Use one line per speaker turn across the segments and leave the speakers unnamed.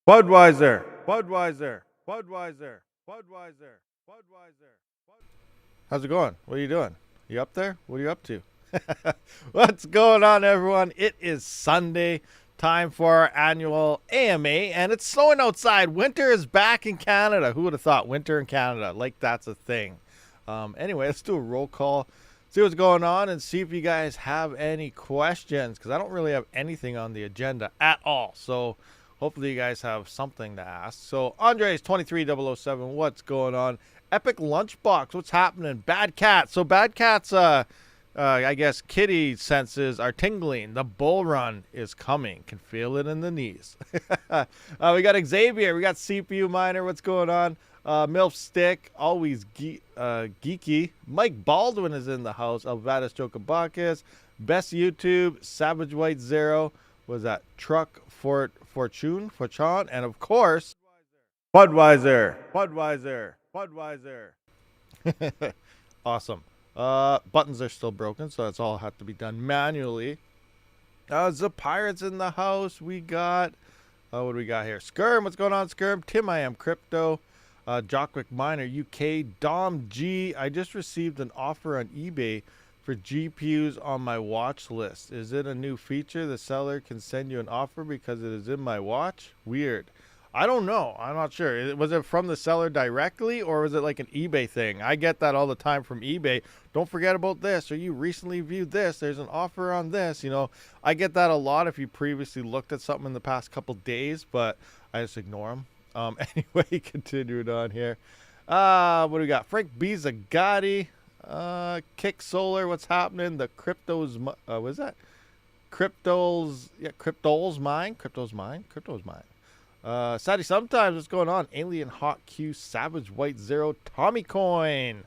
Budweiser, Budweiser, Budweiser, Budweiser, Budweiser. How's it going? What are you doing? You up there? What are you up to? What's going on, everyone? It is Sunday, time for our annual AMA, and it's snowing outside. Winter is back in Canada. Who would have thought winter in Canada? Like, that's a thing. Anyway, let's do a roll call, see what's going on, and see if you guys have any questions, because I don't really have anything on the agenda at all. So hopefully you guys have something to ask. So Andres 23007, what's going on? Epic Lunchbox, what's happening? Bad Cat. So Bad Cat's I guess kitty senses are tingling. The bull run is coming. Can feel it in the knees. We got Xavier. We got CPU Miner. What's going on? Milf Stick, always geeky. Mike Baldwin is in the house. Alvadas Jokabakis. Best YouTube. Savage White Zero. Was that Truck Fortune? And of course, Budweiser. Budweiser. Budweiser. Awesome. Buttons are still broken, so that's all had to be done manually. The Pirates in the house. We got, what do we got here? Skirm, what's going on, Skirm? Tim, I am Crypto. Jockwick Miner, UK. Dom G, I just received an offer on eBay for GPUs on my watch list. Is it a new feature? The seller can send you an offer because it is in my watch? Weird. I don't know. I'm not sure. Was it from the seller directly, or was it like an eBay thing? I get that all the time from eBay. Don't forget about this, or you recently viewed this. There's an offer on this. You know, I get that a lot if you previously looked at something in the past couple days, but I just ignore them. Anyway, continuing on here. What do we got? Frank B. Zagatti. Kick Solar, what's happening? The cryptos, what is that? Cryptos, yeah, Crypto's mine. Sadie, sometimes what's going on? Alien Hawk Q, Savage White Zero, Tommy Coin.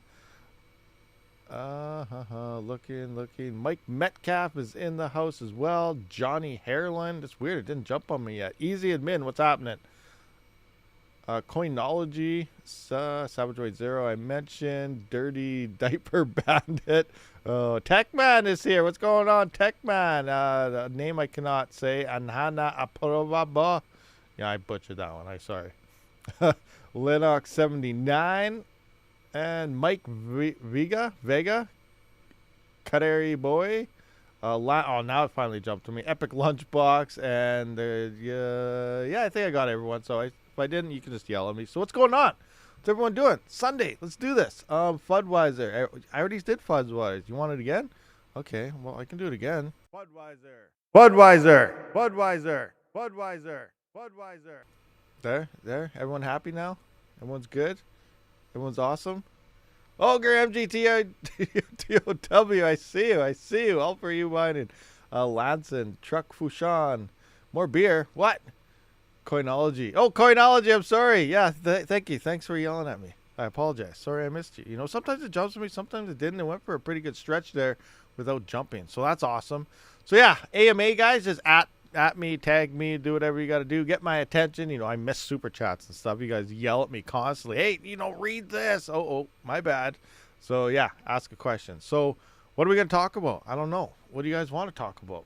Looking. Mike Metcalf is in the house as well. Johnny Hairline. That's weird. It didn't jump on me yet. Easy Admin, what's happening? Coinology, Savage White Zero, I mentioned. Dirty Diaper Bandit. Techman is here. What's going on, Techman? A name I cannot say. Anhana Aprovaba. Yeah, I butchered that one. I'm sorry. Linux 79. And Mike Vega. Canary Boy. Now it finally jumped to me. Epic Lunchbox. And yeah, I think I got everyone. So if I didn't, you can just yell at me. So what's going on? What's everyone doing? Sunday. Let's do this. Fudweiser. I already did Fudweiser. You want it again? Okay. Well, I can do it again. Budweiser. There. Everyone happy now? Everyone's good? Everyone's awesome? Ogre MGTOW, I see you. All for you mining. Lanson, Truck Fushan. More beer. What? Coinology. Oh, Coinology, I'm sorry. Yeah, thank you. Thanks for yelling at me. I apologize. Sorry I missed you. You know, sometimes it jumps at me, sometimes it didn't. It went for a pretty good stretch there without jumping. So that's awesome. So yeah, AMA guys, just at me, tag me, do whatever you got to do. Get my attention. You know, I miss super chats and stuff. You guys yell at me constantly. Hey, read this. Oh, my bad. So yeah, ask a question. So what are we going to talk about? I don't know. What do you guys want to talk about?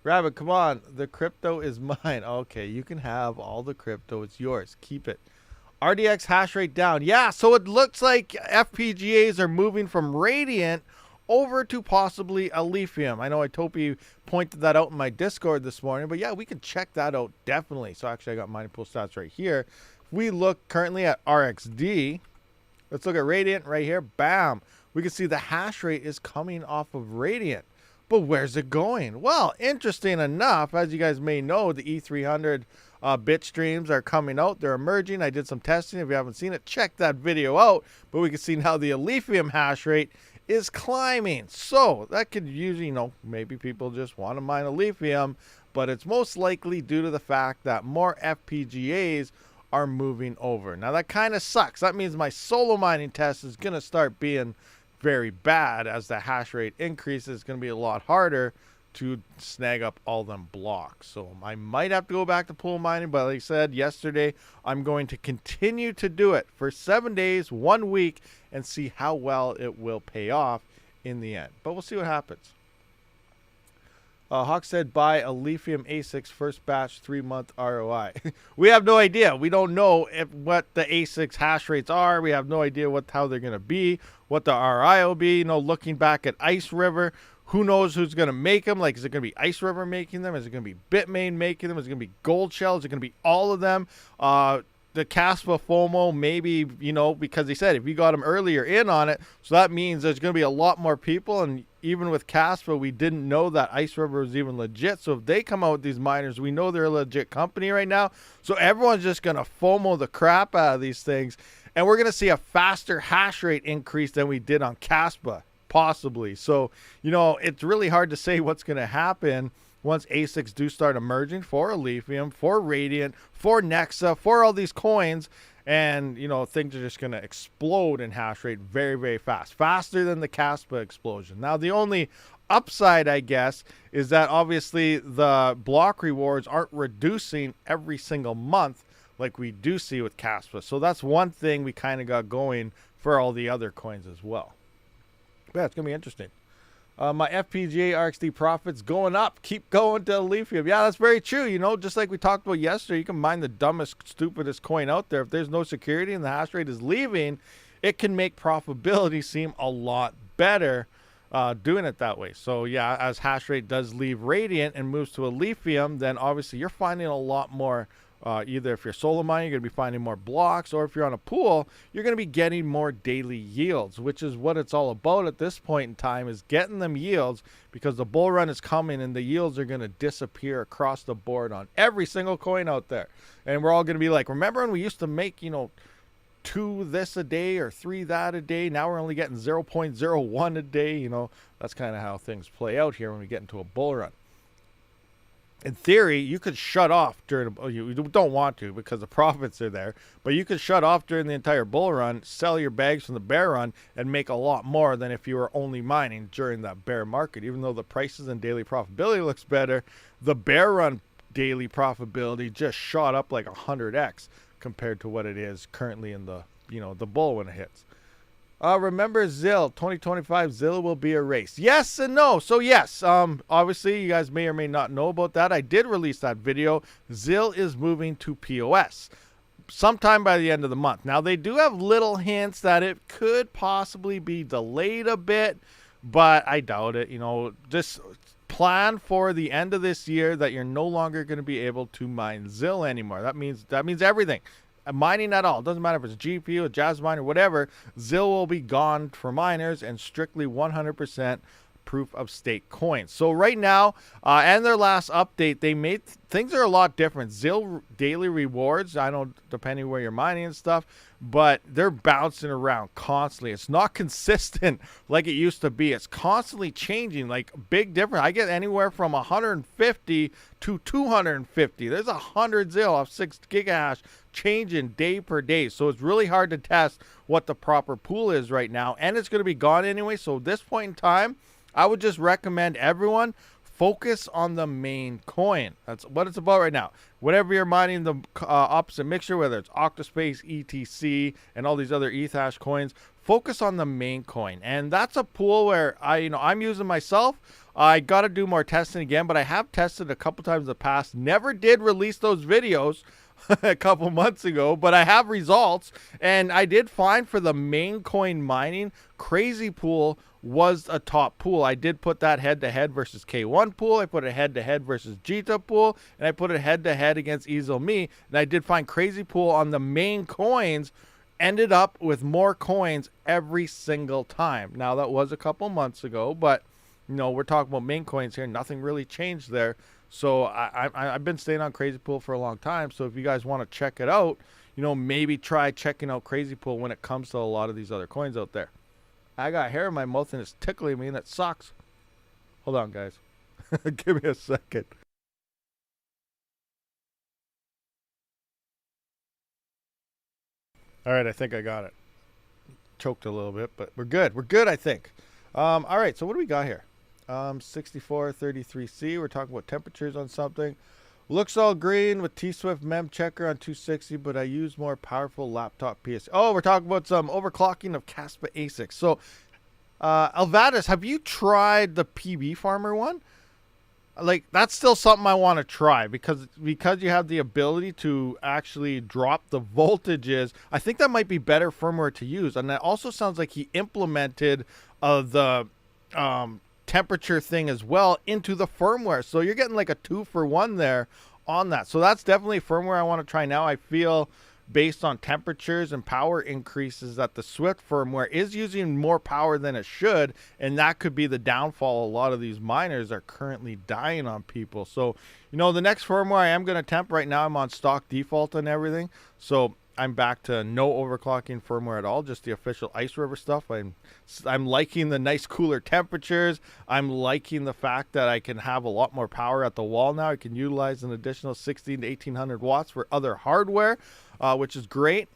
Rabid, come on. The crypto is mine. Okay, you can have all the crypto. It's yours. Keep it. RDX hash rate down. Yeah, so it looks like FPGAs are moving from Radiant over to possibly a Lithium. I know Itopi pointed that out in my Discord this morning, but yeah, we can check that out definitely. So actually, I got mining pool stats right here. If we look currently at RXD, let's look at Radiant right here. Bam. We can see the hash rate is coming off of Radiant. But where's it going? Well, interesting enough, as you guys may know, the E300 bit streams are coming out. They're emerging. I did some testing. If you haven't seen it, check that video out. But we can see now the Lithium hash rate is climbing. So that could usually, maybe people just want to mine a Lithium, but it's most likely due to the fact that more FPGAs are moving over. Now that kind of sucks. That means my solo mining test is going to start being very bad. As the hash rate increases, it's going to be a lot harder to snag up all them blocks. So I might have to go back to pool mining, but like I said yesterday, I'm going to continue to do it for 7 days, 1 week, and see how well it will pay off in the end. But we'll see what happens. Hawk said buy a lithium ASICs first batch 3-month ROI. We have no idea. We don't know what the ASICs hash rates are. We have no idea how they're going to be, what the ROI will be. You know, looking back at Ice River, who knows who's going to make them? Like, is it going to be Ice River making them? Is it going to be Bitmain making them? Is it going to be Gold Shell? Is it going to be all of them? The Kaspa FOMO, maybe, you know, because he said if you got him earlier in on it, so that means there's going to be a lot more people. And even with Kaspa, we didn't know that Ice River was even legit. So if they come out with these miners, we know they're a legit company right now. So everyone's just going to FOMO the crap out of these things. And we're going to see a faster hash rate increase than we did on Kaspa, possibly. So, you know, it's really hard to say what's going to happen once ASICs do start emerging for Lithium, for Radiant, for Nexa, for all these coins. And, you know, things are just going to explode in hash rate very, very fast. Faster than the Kaspa explosion. Now, the only upside, I guess, is that obviously the block rewards aren't reducing every single month like we do see with Kaspa. So that's one thing we kind of got going for all the other coins as well. But yeah, it's going to be interesting. My FPGA RXD profits going up. Keep going to lithium. Yeah, that's very true. You know, just like we talked about yesterday, you can mine the dumbest, stupidest coin out there. If there's no security and the hash rate is leaving, it can make profitability seem a lot better doing it that way. So yeah, as hash rate does leave Radiant and moves to a lithium, then obviously you're finding a lot more. Either if you're solo mining, you're going to be finding more blocks, or if you're on a pool, you're going to be getting more daily yields, which is what it's all about at this point in time, is getting them yields, because the bull run is coming and the yields are going to disappear across the board on every single coin out there. And we're all going to be like, remember when we used to make, you know, 2 this a day or 3 that a day? Now we're only getting 0.01 a day. You know, that's kind of how things play out here when we get into a bull run. In theory, you could shut off during, you don't want to because the profits are there, but you could shut off during the entire bull run, sell your bags from the bear run, and make a lot more than if you were only mining during that bear market. Even though the prices and daily profitability looks better, the bear run daily profitability just shot up like 100x compared to what it is currently in the, you know, the bull when it hits. Remember ZIL, 2025 ZIL will be erased. Yes and no. So yes, obviously you guys may or may not know about that. I did release that video. ZIL is moving to POS sometime by the end of the month. Now they do have little hints that it could possibly be delayed a bit, but I doubt it. You know, just plan for the end of this year that you're no longer going to be able to mine ZIL anymore. That means everything. Mining at all. It doesn't matter if it's GPU, a Jazz miner, whatever. ZIL will be gone for miners and strictly 100% proof of stake coins. So right now, and their last update, they made things are a lot different. ZIL daily rewards, I don't, depending where you're mining and stuff, but they're bouncing around constantly. It's not consistent like it used to be. It's constantly changing, like big difference. I get anywhere from 150 to 250. There's 100 ZIL off 6 gigahash changing day per day. So it's really hard to test what the proper pool is right now, and it's going to be gone anyway. So at this point in time, I would just recommend everyone focus on the main coin. That's what it's about right now. Whatever you're mining, the opposite mixture, whether it's Octa.Space, ETC, and all these other ETH hash coins, focus on the main coin. And that's a pool where I'm using myself. I got to do more testing again, but I have tested a couple times in the past. Never did release those videos a couple months ago, but I have results, and I did find for the main coin mining, Crazy Pool was a top pool. I did put that head-to-head versus K1 pool. I put it head-to-head versus Jita pool, and I put it head-to-head against EaselMe, and I did find Crazy Pool on the main coins ended up with more coins every single time. Now, that was a couple months ago, but, you know, we're talking about main coins here. Nothing really changed there. So I've been staying on Crazy Pool for a long time. So if you guys want to check it out, you know, maybe try checking out Crazy Pool when it comes to a lot of these other coins out there. I got hair in my mouth and it's tickling me and it sucks. Hold on, guys. Give me a second. All right, I think I got it. Choked a little bit, but we're good. We're good, I think. All right, so what do we got here? 6433C. We're talking about temperatures on something. Looks all green with T-Swift mem checker on 260, but I use more powerful laptop PS. Oh, we're talking about some overclocking of Kaspa ASICs. So, Alvadas, have you tried the PB Farmer one? like that's still something I want to try because you have the ability to actually drop the voltages. I think that might be better firmware to use, and that also sounds like he implemented the temperature thing as well into the firmware. So you're getting like a 2-for-1 there on that. So that's definitely firmware I want to try now. I feel based on temperatures and power increases that the Swift firmware is using more power than it should, and that could be the downfall. A lot of these miners are currently dying on people. So, you know, the next firmware I am going to attempt right now, I'm on stock default and everything. So I'm back to no overclocking firmware at all, just the official Ice River stuff. I'm liking the nice cooler temperatures. I'm liking the fact that I can have a lot more power at the wall now. I can utilize an additional 16 to 1800 watts for other hardware, which is great.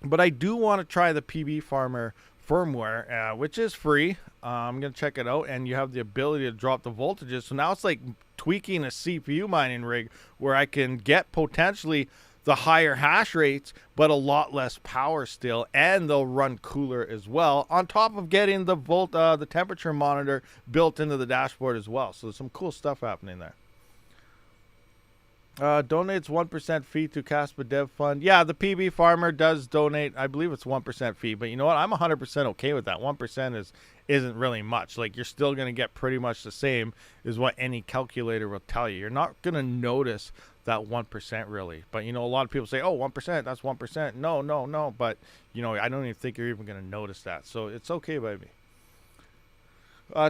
But I do want to try the PB Farmer firmware, which is free. I'm going to check it out, and you have the ability to drop the voltages. So now it's like tweaking a CPU mining rig where I can get potentially the higher hash rates, but a lot less power still, and they'll run cooler as well, on top of getting the temperature monitor built into the dashboard as well. So there's some cool stuff happening there. Donates 1% fee to Kaspa Dev Fund. Yeah, the PB Farmer does donate. I believe it's 1% fee, but you know what? I'm 100% okay with that. 1% isn't really much. Like, you're still going to get pretty much the same as what any calculator will tell you. You're not going to notice that 1% really. But, you know, a lot of people say, oh, 1%, that's 1%. No. But, you know, I don't even think you're even going to notice that. So it's okay by me.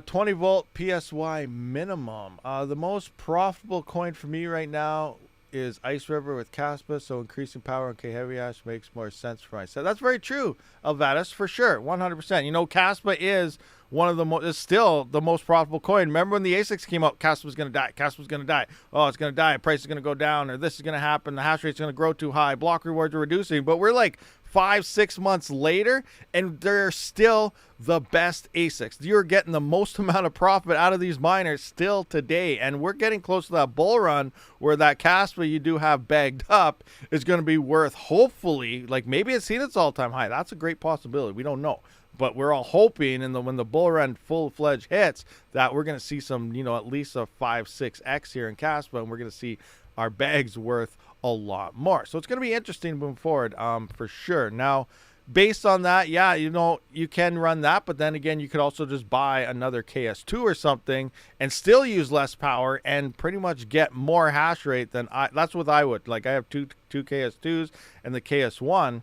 20 volt PSY minimum. The most profitable coin for me right now is Ice River with Kaspa, so increasing power on K Heavy Hash makes more sense for myself. That's very true, Alvatus, for sure, 100%. You know, Kaspa is one of the is still the most profitable coin. Remember when the ASICs came out, Kaspa was going to die. Kaspa was going to die. Oh, it's going to die. Price is going to go down, or this is going to happen. The hash rate's going to grow too high. Block rewards are reducing. But we're like 5-6 months later, and they're still the best ASICs. You're getting the most amount of profit out of these miners still today, and we're getting close to that bull run where that Kaspa you do have bagged up is going to be worth, hopefully, like maybe it's seen its all-time high. That's a great possibility. We don't know. But we're all hoping when the bull run full-fledged hits that we're going to see some, you know, at least a 5-6x here in Kaspa, and we're going to see our bags worth a lot more. So it's going to be interesting moving forward, for sure. Now, based on that, yeah, you know, you can run that, but then again, you could also just buy another KS2 or something and still use less power and pretty much get more hash rate than that's what I would. Like, I have two KS2s and the KS1,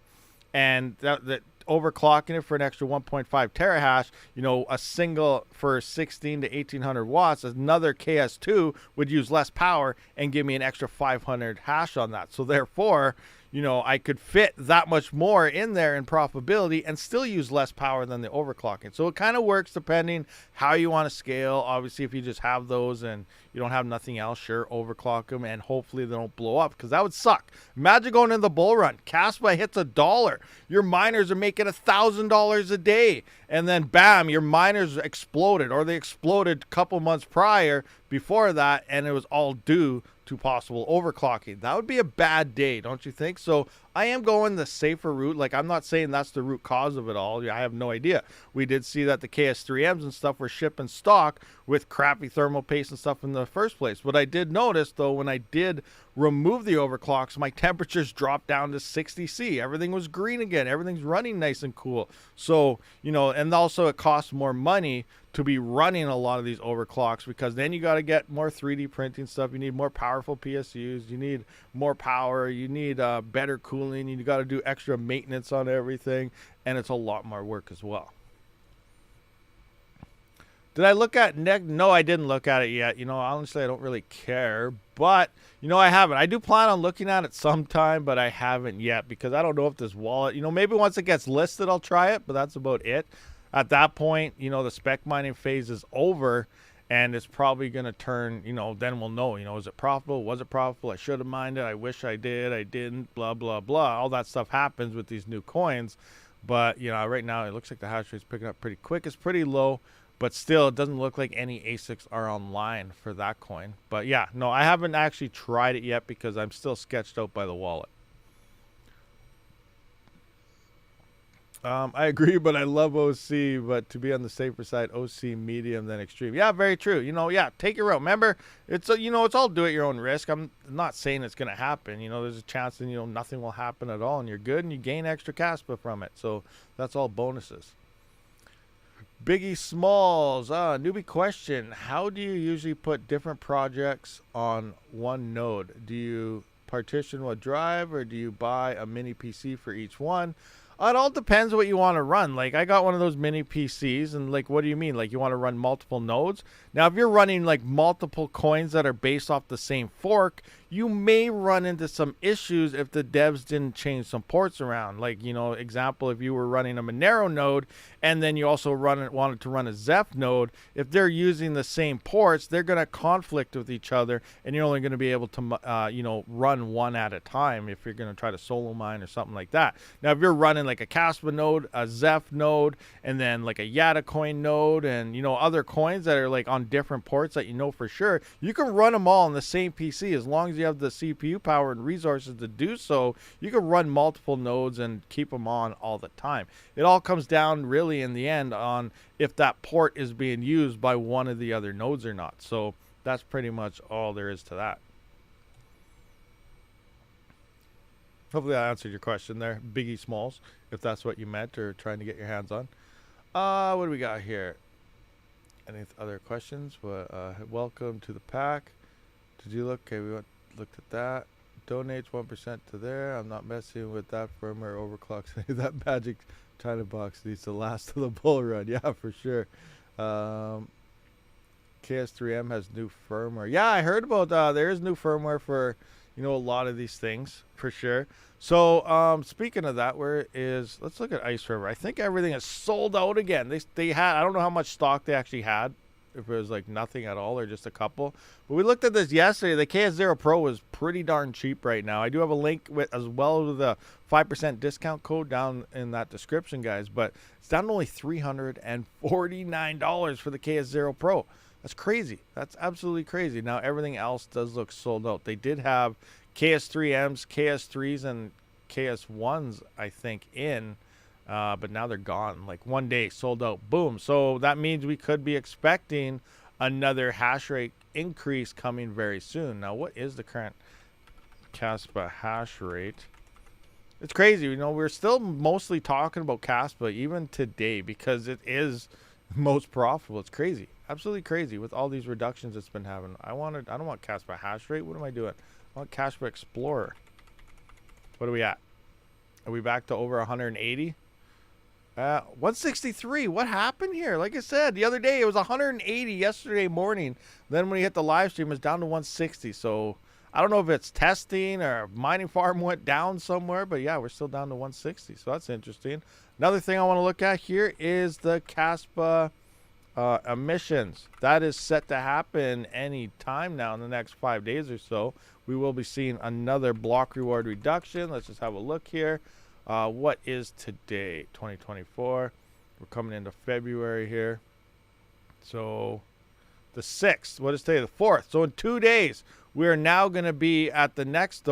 and that overclocking it for an extra 1.5 terahash, you know, a single for 16 to 1800 watts, another KS2 would use less power and give me an extra 500 hash on that. So therefore, you know, I could fit that much more in there in profitability and still use less power than the overclocking. So it kind of works depending how you want to scale. Obviously, if you just have those and you don't have nothing else, sure, overclock them and hopefully they don't blow up, because that would suck. Imagine going in the bull run. Kaspa hits $1. Your miners are making $1,000 a day. And then bam, your miners exploded, or they exploded a couple months prior before that, and it was all due to possible overclocking. That would be a bad day, don't you think? So I am going the safer route. Like, I'm not saying that's the root cause of it all. I have no idea. We did see that the KS3Ms and stuff were shipping stock with crappy thermal paste and stuff in the first place. What I did notice, though, when I did remove the overclocks, my temperatures dropped down to 60°C. Everything was green again. Everything's running nice and cool. So, you know, and also it costs more money to be running a lot of these overclocks, because then you got to get more 3D printing stuff. You need more powerful PSUs. You need more power. You need better cooling. You got to do extra maintenance on everything, and it's a lot more work as well. Did I look at No, I didn't look at it yet. You know, honestly, I don't really care. But, you know, I haven't. I do plan on looking at it sometime, but I haven't yet, because I don't know if this wallet, you know, maybe once it gets listed, I'll try it, but that's about it. At that point, you know, the spec mining phase is over, and it's probably going to turn, you know, then we'll know, you know, is it profitable? Was it profitable? I should have mined it. I wish I did. I didn't, blah, blah, blah. All that stuff happens with these new coins. But, you know, right now it looks like the hash rate's picking up pretty quick. It's pretty low, but still it doesn't look like any ASICs are online for that coin. But yeah, no, I haven't actually tried it yet because I'm still sketched out by the wallet. I agree, but I love OC, but to be on the safer side, OC medium than extreme. Yeah, very true. You know, yeah, take your route. Remember, it's you know, it's all do at your own risk. I'm not saying it's going to happen. You know, there's a chance that, you know, nothing will happen at all and you're good and you gain extra Kaspa from it. So that's all bonuses. Biggie Smalls, newbie question. How do you usually put different projects on one node? Do you partition what drive or do you buy a mini PC for each one? It all depends what you want to run. Like, I got one of those mini PCs, and like, what do you mean? Like, you want to run multiple nodes? Now, if you're running like multiple coins that are based off the same fork, you may run into some issues if the devs didn't change some ports around. Like, you know, example, if you were running a Monero node and then you also wanted to run a Zeph node, if they're using the same ports, they're going to conflict with each other, and you're only going to be able to, you know, run one at a time if you're going to try to solo mine or something like that. Now, if you're running like a Kaspa node, a Zeph node, and then like a Yata coin node, and, you know, other coins that are like on different ports that you know for sure, you can run them all on the same PC as long as you have the CPU power and resources to do so. You can run multiple nodes and keep them on all the time. It all comes down really in the end on if that port is being used by one of the other nodes or not. So that's pretty much all there is to that. Hopefully I answered your question there, Biggie Smalls, if that's what you meant or trying to get your hands on. What do we got here? Any other questions? Welcome to the pack. Did you look? Okay, we looked at that. Donates 1% to there. I'm not messing with that firmware overclocks. That magic China box needs to last to the bull run. Yeah, for sure. KS3M has new firmware. Yeah, I heard about there is new firmware for, you know, a lot of these things for sure. So speaking of that, let's look at Ice River. I think everything is sold out again. They had, I don't know how much stock they actually had, if it was like nothing at all or just a couple. But we looked at this yesterday. The KS0 Pro is pretty darn cheap right now. I do have a link with as well as the 5% discount code down in that description, guys. But it's down to only $349 for the KS0 Pro. That's crazy. That's absolutely crazy. Now everything else does look sold out. They did have KS3Ms, KS3s, and KS1s, I think, in. But now they're gone. Like one day, sold out. Boom. So that means we could be expecting another hash rate increase coming very soon. Now, what is the current Kaspa hash rate? It's crazy. You know, we're still mostly talking about Kaspa even today because it is most profitable. It's crazy. Absolutely crazy with all these reductions it's been having. I don't want Kaspa hash rate. What am I doing? I want Kaspa Explorer. What are we at? Are we back to over 180? 163. What happened here? Like I said, the other day it was 180 yesterday morning. Then when we hit the live stream, it's down to 160. So I don't know if it's testing or mining farm went down somewhere, but yeah, we're still down to 160. So that's interesting. Another thing I want to look at here is the Kaspa emissions. That is set to happen any time now in the next 5 days or so. We will be seeing another block reward reduction. Let's just have a look here. What is today? 2024. We're coming into February here. So the 6th. What is today? The 4th. So in 2 days, we are now going to be at the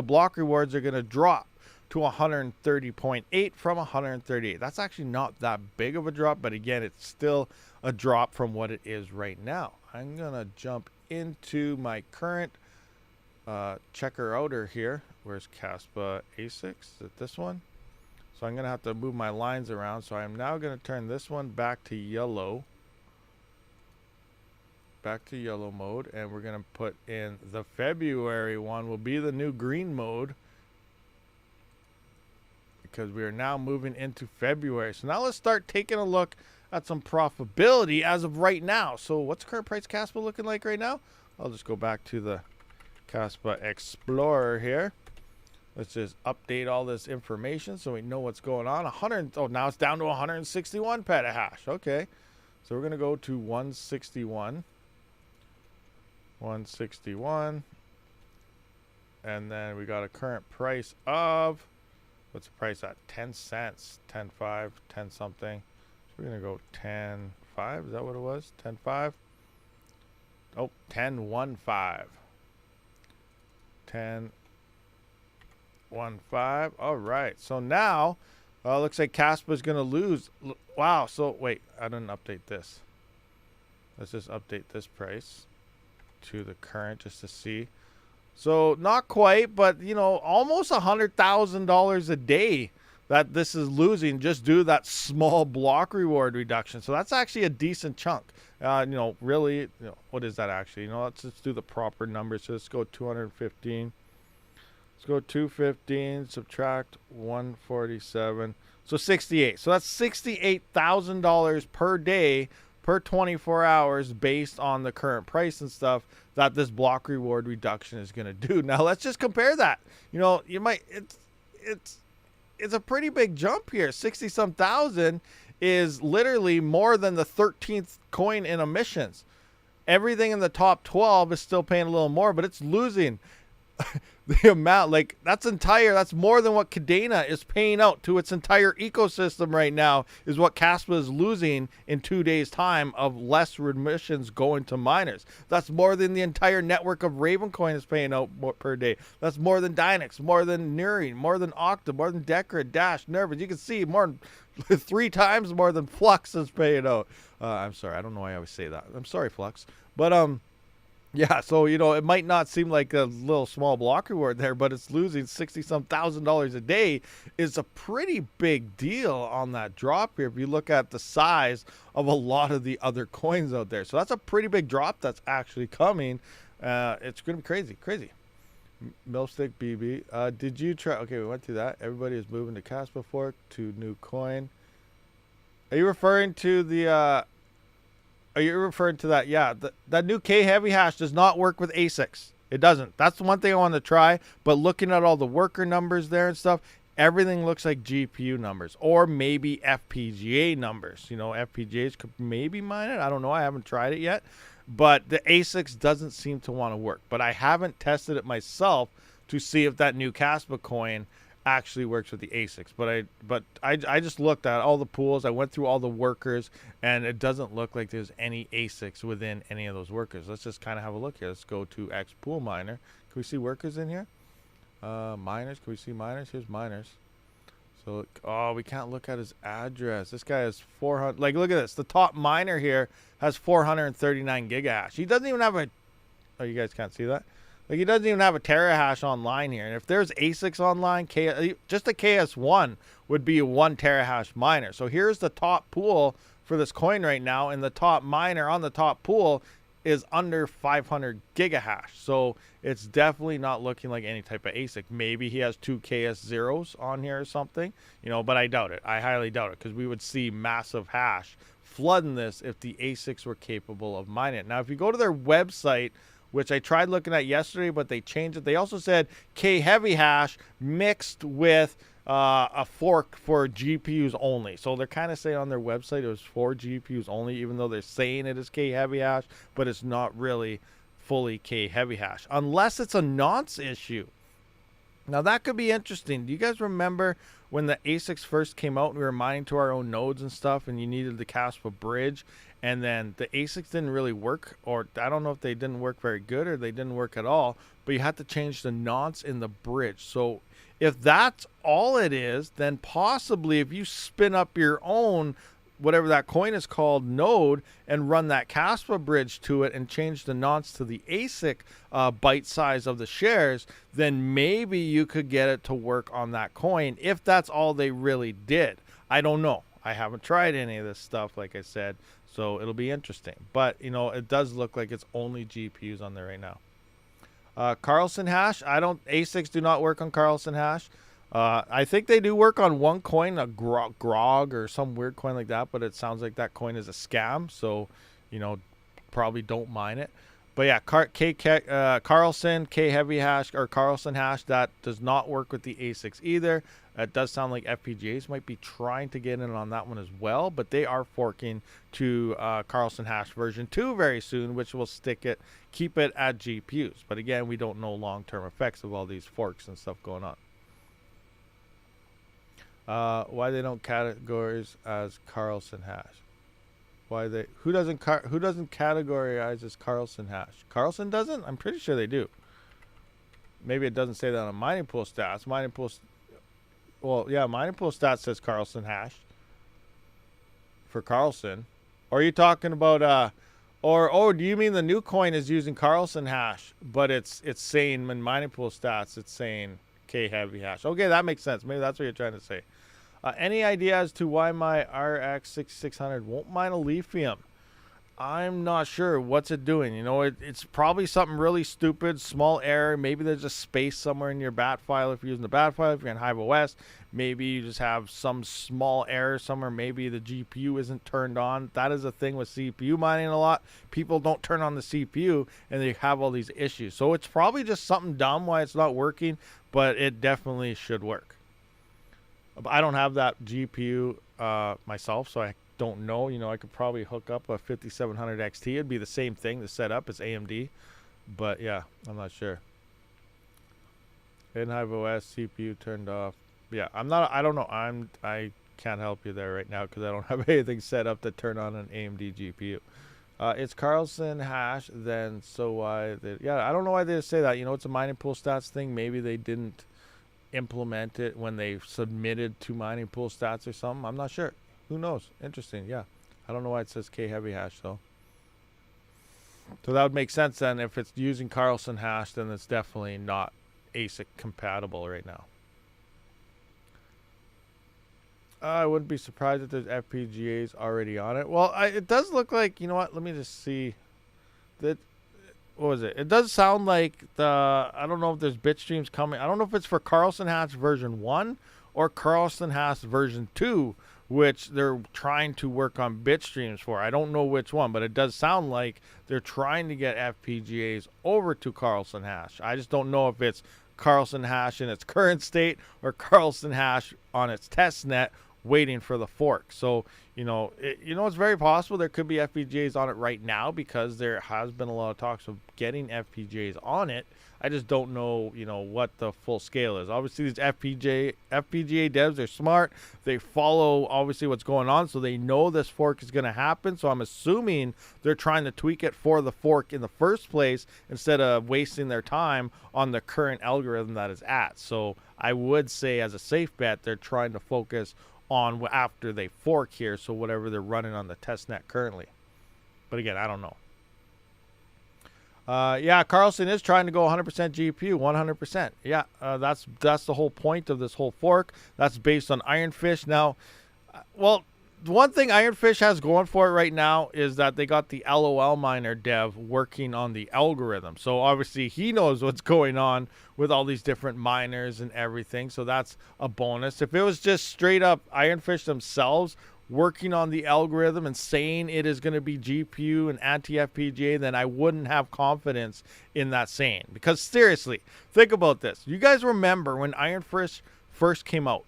block rewards are going to drop to 130.8 from 138. That's actually not that big of a drop, but again, it's still a drop from what it is right now. I'm going to jump into my current checker outer here. Where's Kaspa ASIC? Is it this one? So I'm going to have to move my lines around. So I'm now going to turn this one back to yellow. Back to yellow mode. And we're going to put in the February one will be the new green mode. Because we are now moving into February. So now let's start taking a look at some profitability as of right now. So what's current price Kaspa looking like right now? I'll just go back to the Kaspa Explorer here. Let's just update all this information so we know what's going on. Now it's down to 161 petahash. Okay. So we're going to go to 161. 161. And then we got a current price of, what's the price at? 10 cents. 10.5, 10 something. So we're going to go 10.5. Is that what it was? 10.5? Oh, 10.15. 10.15. All right. So now Looks like Kaspa is going to lose. Wow. So wait, I didn't update this. Let's just update this price to the current just to see. So not quite, but you know, almost $100,000 a day that this is losing just due to that small block reward reduction. So that's actually a decent chunk. You know, really, you know, what is that actually? You know, let's just do the proper numbers. So let's go 215. Let's go 215, subtract 147. So 68. So that's $68,000 per day per 24 hours based on the current price and stuff that this block reward reduction is going to do. Now let's just compare that. You know, you might it's a pretty big jump here. 60 some thousand is literally more than the 13th coin in emissions. Everything in the top 12 is still paying a little more, but it's losing the amount. Like that's more than what Cadena is paying out to its entire ecosystem right now, is what Kaspa is losing in 2 days time of less remissions going to miners. That's more than the entire network of Ravencoin is paying out per day. That's more than Dynex, more than Nuri, more than Octa, more than Decred, Dash, Nervous. You can see more than 3 times more than Flux is paying out. I'm sorry, I don't know why I always say that. I'm sorry, Flux, but yeah, so, you know, it might not seem like a little small block reward there, but it's losing 60 some thousand dollars a day is a pretty big deal on that drop here if you look at the size of a lot of the other coins out there. So that's a pretty big drop that's actually coming. It's going to be crazy. Millstick BB. Did you try? Okay, we went through that. Everybody is moving to Kaspa fork to new coin. Are you referring to the... Are you referring to that? Yeah, that new K heavy hash does not work with ASICs. It doesn't. That's the one thing I want to try. But looking at all the worker numbers there and stuff, everything looks like GPU numbers or maybe FPGA numbers. You know, FPGAs could maybe mine it. I don't know. I haven't tried it yet. But the ASICs doesn't seem to want to work. But I haven't tested it myself to see if that new Kaspa coin actually works with the ASICs, but I just looked at all the pools. I went through all the workers, and it doesn't look like there's any ASICs within any of those workers. Let's just kind of have a look here. Let's go to X pool miner. Can we see workers in here? Miners. Can we see miners? Here's miners. So we can't look at his address. This guy has 400. Like, look at this. The top miner here has 439 gigahash. He doesn't even have a. Oh, you guys can't see that. Like, he doesn't even have a terahash online here. And if there's ASICs online, just a KS1 would be a 1 terahash miner. So here's the top pool for this coin right now. And the top miner on the top pool is under 500 gigahash. So it's definitely not looking like any type of ASIC. Maybe he has 2 KS0s on here or something, you know, but I doubt it. I highly doubt it, because we would see massive hash flooding this if the ASICs were capable of mining it. Now, if you go to their website, which I tried looking at yesterday, but they changed it. They also said K heavy hash mixed with a fork for GPUs only. So they're kind of saying on their website it was for GPUs only, even though they're saying it is K heavy hash, but it's not really fully K heavy hash, unless it's a nonce issue. Now that could be interesting. Do you guys remember when the ASICs first came out and we were mining to our own nodes and stuff, and you needed the Kaspa bridge, and then the ASICs didn't really work, or I don't know if they didn't work very good or they didn't work at all, but you had to change the nonce in the bridge. So if that's all it is, then possibly if you spin up your own, whatever that coin is called, node, and run that Kaspa bridge to it and change the nonce to the ASIC byte size of the shares, then maybe you could get it to work on that coin if that's all they really did. I don't know. I haven't tried any of this stuff, like I said, so it'll be interesting. But, you know, it does look like it's only GPUs on there right now. Carlson hash. ASICs do not work on Carlson hash. I think they do work on one coin, a grog or some weird coin like that, but it sounds like that coin is a scam. So, you know, probably don't mine it. But yeah, Carlson, K heavy hash, or Carlson hash, that does not work with the ASICs either. It does sound like FPGAs might be trying to get in on that one as well, but they are forking to Carlson hash version 2 very soon, which will keep it at GPUs. But again, we don't know long-term effects of all these forks and stuff going on. Why they don't categorize as Carlson hash? Who doesn't categorize as Carlson hash? Carlson doesn't? I'm pretty sure they do. Maybe it doesn't say that on mining pool stats. Well, yeah, mining pool stats says Carlson hash for Carlson. Or are you talking about or do you mean the new coin is using Carlson hash, but it's saying in mining pool stats it's saying K heavy hash. Okay, that makes sense. Maybe that's what you're trying to say. Any idea as to why my RX 6600 won't mine a lithium? I'm not sure. What's it doing? You know, it's probably something really stupid, small error. Maybe there's a space somewhere in your bat file if you're using the bat file. If you're in HiveOS, maybe you just have some small error somewhere. Maybe the GPU isn't turned on. That is a thing with CPU mining a lot. People don't turn on the CPU and they have all these issues. So it's probably just something dumb why it's not working, but it definitely should work. I don't have that GPU myself, so I don't know. You know, I could probably hook up a 5700 XT. It'd be the same thing to set up as AMD, but yeah, I'm not sure. In HiveOS, CPU turned off. Yeah, I don't know. I can't help you there right now because I don't have anything set up to turn on an AMD GPU. It's Carlson hash. Then so why? Yeah, I don't know why they say that. You know, it's a mining pool stats thing. Maybe they didn't implement it when they submitted to mining pool stats or something. I'm not sure. Who knows? Interesting. Yeah, I don't know why it says K heavy hash though. So that would make sense then. If it's using Carlson hash, then it's definitely not ASIC compatible right now. I wouldn't be surprised if there's FPGAs already on it. Well, it does look like, you know what? Let me just see. That, what was it? It does sound like I don't know if there's bit streams coming. I don't know if it's for Carlson hash version 1 or Carlson hash version 2, which they're trying to work on bit streams for. I don't know which one, but it does sound like they're trying to get FPGAs over to Carlson hash. I just don't know if it's Carlson hash in its current state or Carlson hash on its test net waiting for the fork. So, it's very possible there could be FPGAs on it right now because there has been a lot of talks of getting FPGAs on it. I just don't know, what the full scale is. Obviously, these FPGA devs, they're smart. They follow, obviously, what's going on, so they know this fork is going to happen. So I'm assuming they're trying to tweak it for the fork in the first place instead of wasting their time on the current algorithm that is at. So I would say, as a safe bet, they're trying to focus on after they fork here, so whatever they're running on the test net currently. But again, I don't know. Yeah, Carlson is trying to go 100% GPU, 100%. Yeah, that's the whole point of this whole fork. That's based on Ironfish. Now, well, the one thing Ironfish has going for it right now is that they got the LOL miner dev working on the algorithm. So obviously he knows what's going on with all these different miners and everything. So that's a bonus. If it was just straight up Ironfish themselves working on the algorithm and saying it is going to be GPU and anti-FPGA, then I wouldn't have confidence in that saying. Because seriously, think about this. You guys remember when Ironfish first came out?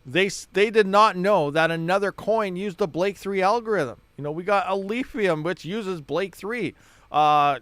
They did not know that another coin used the Blake 3 algorithm. We got a lithium which uses Blake 3. Kaspa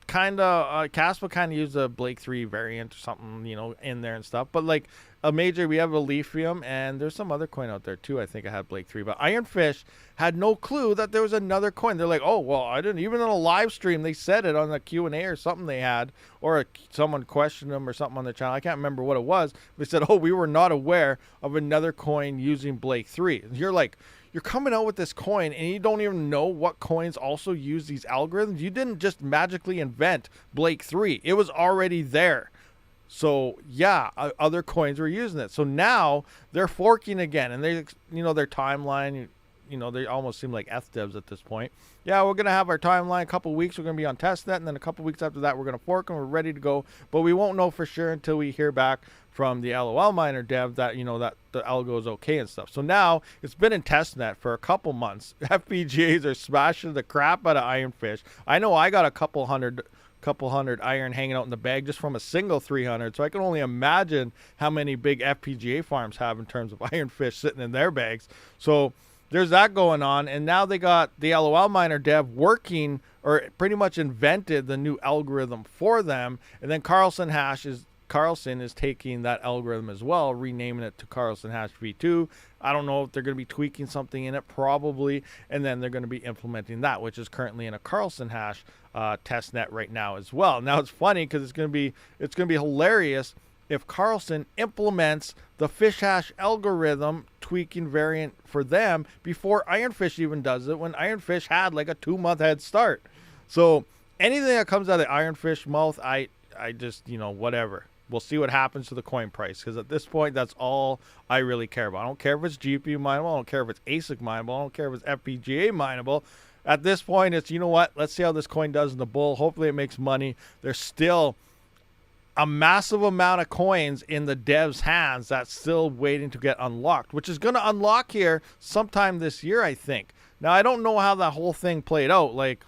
kind of used a Blake 3 variant or something, in there and stuff. But like a major, we have a lithium, and there's some other coin out there too. I think I had Blake 3, but Ironfish had no clue that there was another coin. They're like, oh, well, I didn't. Even on a live stream, they said it on the Q&A or something they had, or someone questioned them or something on their channel. I can't remember what it was. They said, oh, we were not aware of another coin using Blake 3. And you're like, you're coming out with this coin and you don't even know what coins also use these algorithms. You didn't just magically invent Blake 3. It was already there. So yeah, other coins were using it. So now they're forking again, and they, their timeline, they almost seem like devs at this point. Yeah, we're going to have our timeline a couple weeks. We're going to be on testnet, and then a couple weeks after that, we're going to fork, and we're ready to go. But we won't know for sure until we hear back from the LOL miner dev that, that the algo is okay and stuff. So now it's been in testnet for a couple months. FPGAs are smashing the crap out of Ironfish. I know I got a couple hundred iron hanging out in the bag just from a single 300, so I can only imagine how many big FPGA farms have in terms of Ironfish sitting in their bags. So there's that going on, and now they got the LOL miner dev working, or pretty much invented the new algorithm for them, and then Carlson is taking that algorithm as well, renaming it to Carlson hash v2. I don't know if they're going to be tweaking something in it, probably, and then they're going to be implementing that, which is currently in a Carlson hash test net right now as well. Now it's funny because it's going to be hilarious if Carlson implements the fish hash algorithm tweaking variant for them before Ironfish even does it, when Ironfish had like a 2-month head start. So anything that comes out of the Ironfish mouth, I just, whatever. We'll see what happens to the coin price, because at this point, that's all I really care about. I don't care if it's GPU mineable. I don't care if it's ASIC mineable. I don't care if it's FPGA mineable. At this point, it's, let's see how this coin does in the bull. Hopefully it makes money. There's still a massive amount of coins in the devs' hands that's still waiting to get unlocked, which is going to unlock here sometime this year, I think. Now, I don't know how that whole thing played out. Like,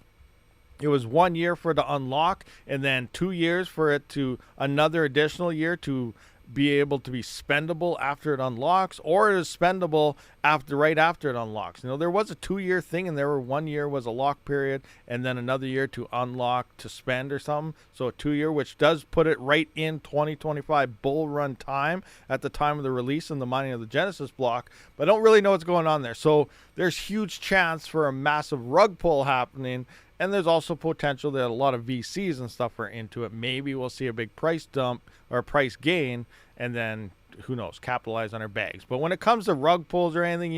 it was 1 year for it to unlock, and then 2 years for it to another additional year to be able to be spendable after it unlocks, or it is spendable right after it unlocks. There was a 2-year thing, and there were 1 year was a lock period, and then another year to unlock to spend or something. So a 2-year, which does put it right in 2025 bull run time at the time of the release and the mining of the Genesis block. But I don't really know what's going on there. So there's huge chance for a massive rug pull happening. And there's also potential that a lot of VCs and stuff are into it. Maybe we'll see a big price dump or price gain, and then, who knows, capitalize on our bags. But when it comes to rug pulls or anything,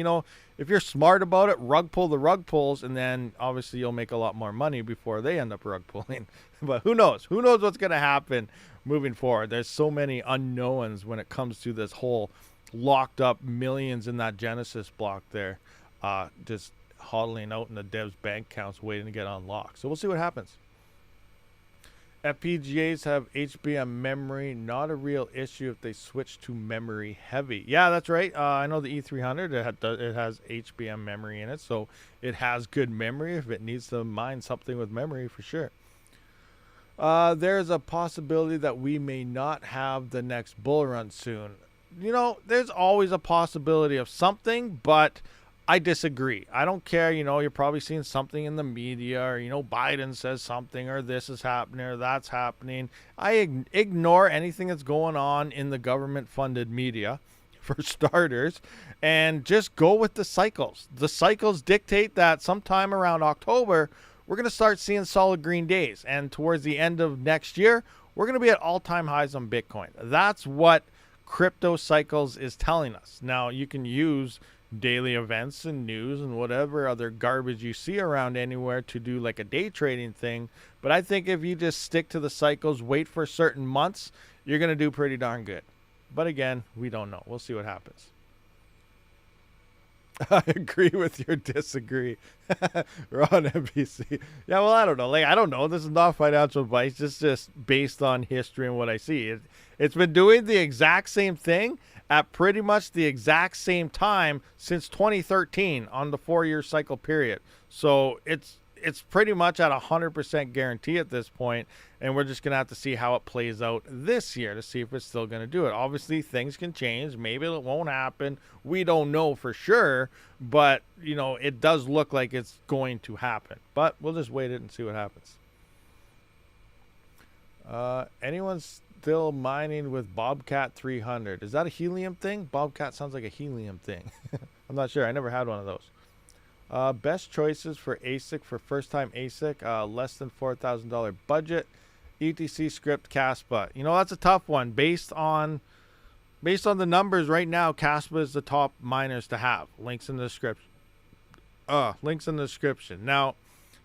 if you're smart about it, rug pull the rug pulls, and then obviously you'll make a lot more money before they end up rug pulling. But who knows? Who knows what's going to happen moving forward? There's so many unknowns when it comes to this whole locked up millions in that Genesis block there. Just hodling out in the devs' bank accounts waiting to get unlocked. So we'll see what happens. FPGAs have HBM memory, not a real issue if they switch to memory heavy. Yeah, that's right. I know the E300, it has HBM memory in it, so it has good memory if it needs to mine something with memory for sure. There's a possibility that we may not have the next bull run soon. There's always a possibility of something, but I disagree. I don't care. You're probably seeing something in the media, or, Biden says something, or this is happening, or that's happening. I ignore anything that's going on in the government-funded media, for starters, and just go with the cycles. The cycles dictate that sometime around October, we're going to start seeing solid green days. And towards the end of next year, we're going to be at all-time highs on Bitcoin. That's what crypto cycles is telling us. Now, you can use daily events and news and whatever other garbage you see around anywhere to do like a day trading thing, but I think if you just stick to the cycles, wait for certain months, you're going to do pretty darn good. But again, we don't know. We'll see what happens. I agree with your disagree. Ron NBC. Yeah, well, I don't know. I don't know. This is not financial advice. It's just based on history and what I see. It's been doing the exact same thing at pretty much the exact same time since 2013 on the 4-year cycle period. So it's pretty much at 100% guarantee at this point, and we're just going to have to see how it plays out this year to see if it's still going to do it. Obviously, things can change. Maybe it won't happen. We don't know for sure, but, it does look like it's going to happen. But we'll just wait it and see what happens. Anyone's still mining with Bobcat 300? Is that a helium thing? Bobcat sounds like a helium thing. I'm not sure. I never had one of those. Best choices for ASIC for first-time ASIC, less than $4,000 budget, ETC script, Kaspa. That's a tough one. Based on the numbers right now, Kaspa is the top miners to have. Links in the description. Now,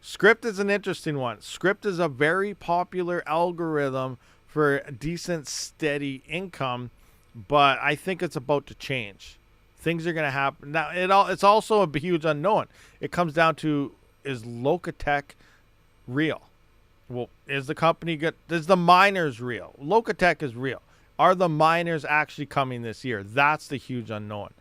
script is an interesting one. Script is a very popular algorithm for decent, steady income, but I think it's about to change. Things are going to happen. Now, it's also a huge unknown. It comes down to, is Locatech real? Well, is the company good? Is the miners real? Locatech is real. Are the miners actually coming this year? That's the huge unknown.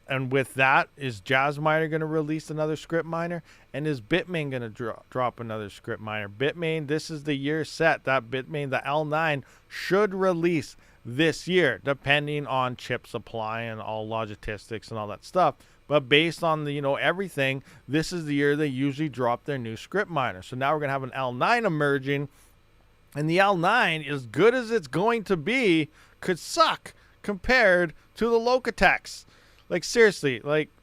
And with that, is Jazzminer going to release another script miner? And is Bitmain going to drop another script miner? Bitmain, this is the year set. That Bitmain, the L9, should release this year, depending on chip supply and all logistics and all that stuff. But based on the, everything, this is the year they usually drop their new script miner. So now we're going to have an L9 emerging. And the L9, as good as it's going to be, could suck compared to the Locatechs. Seriously,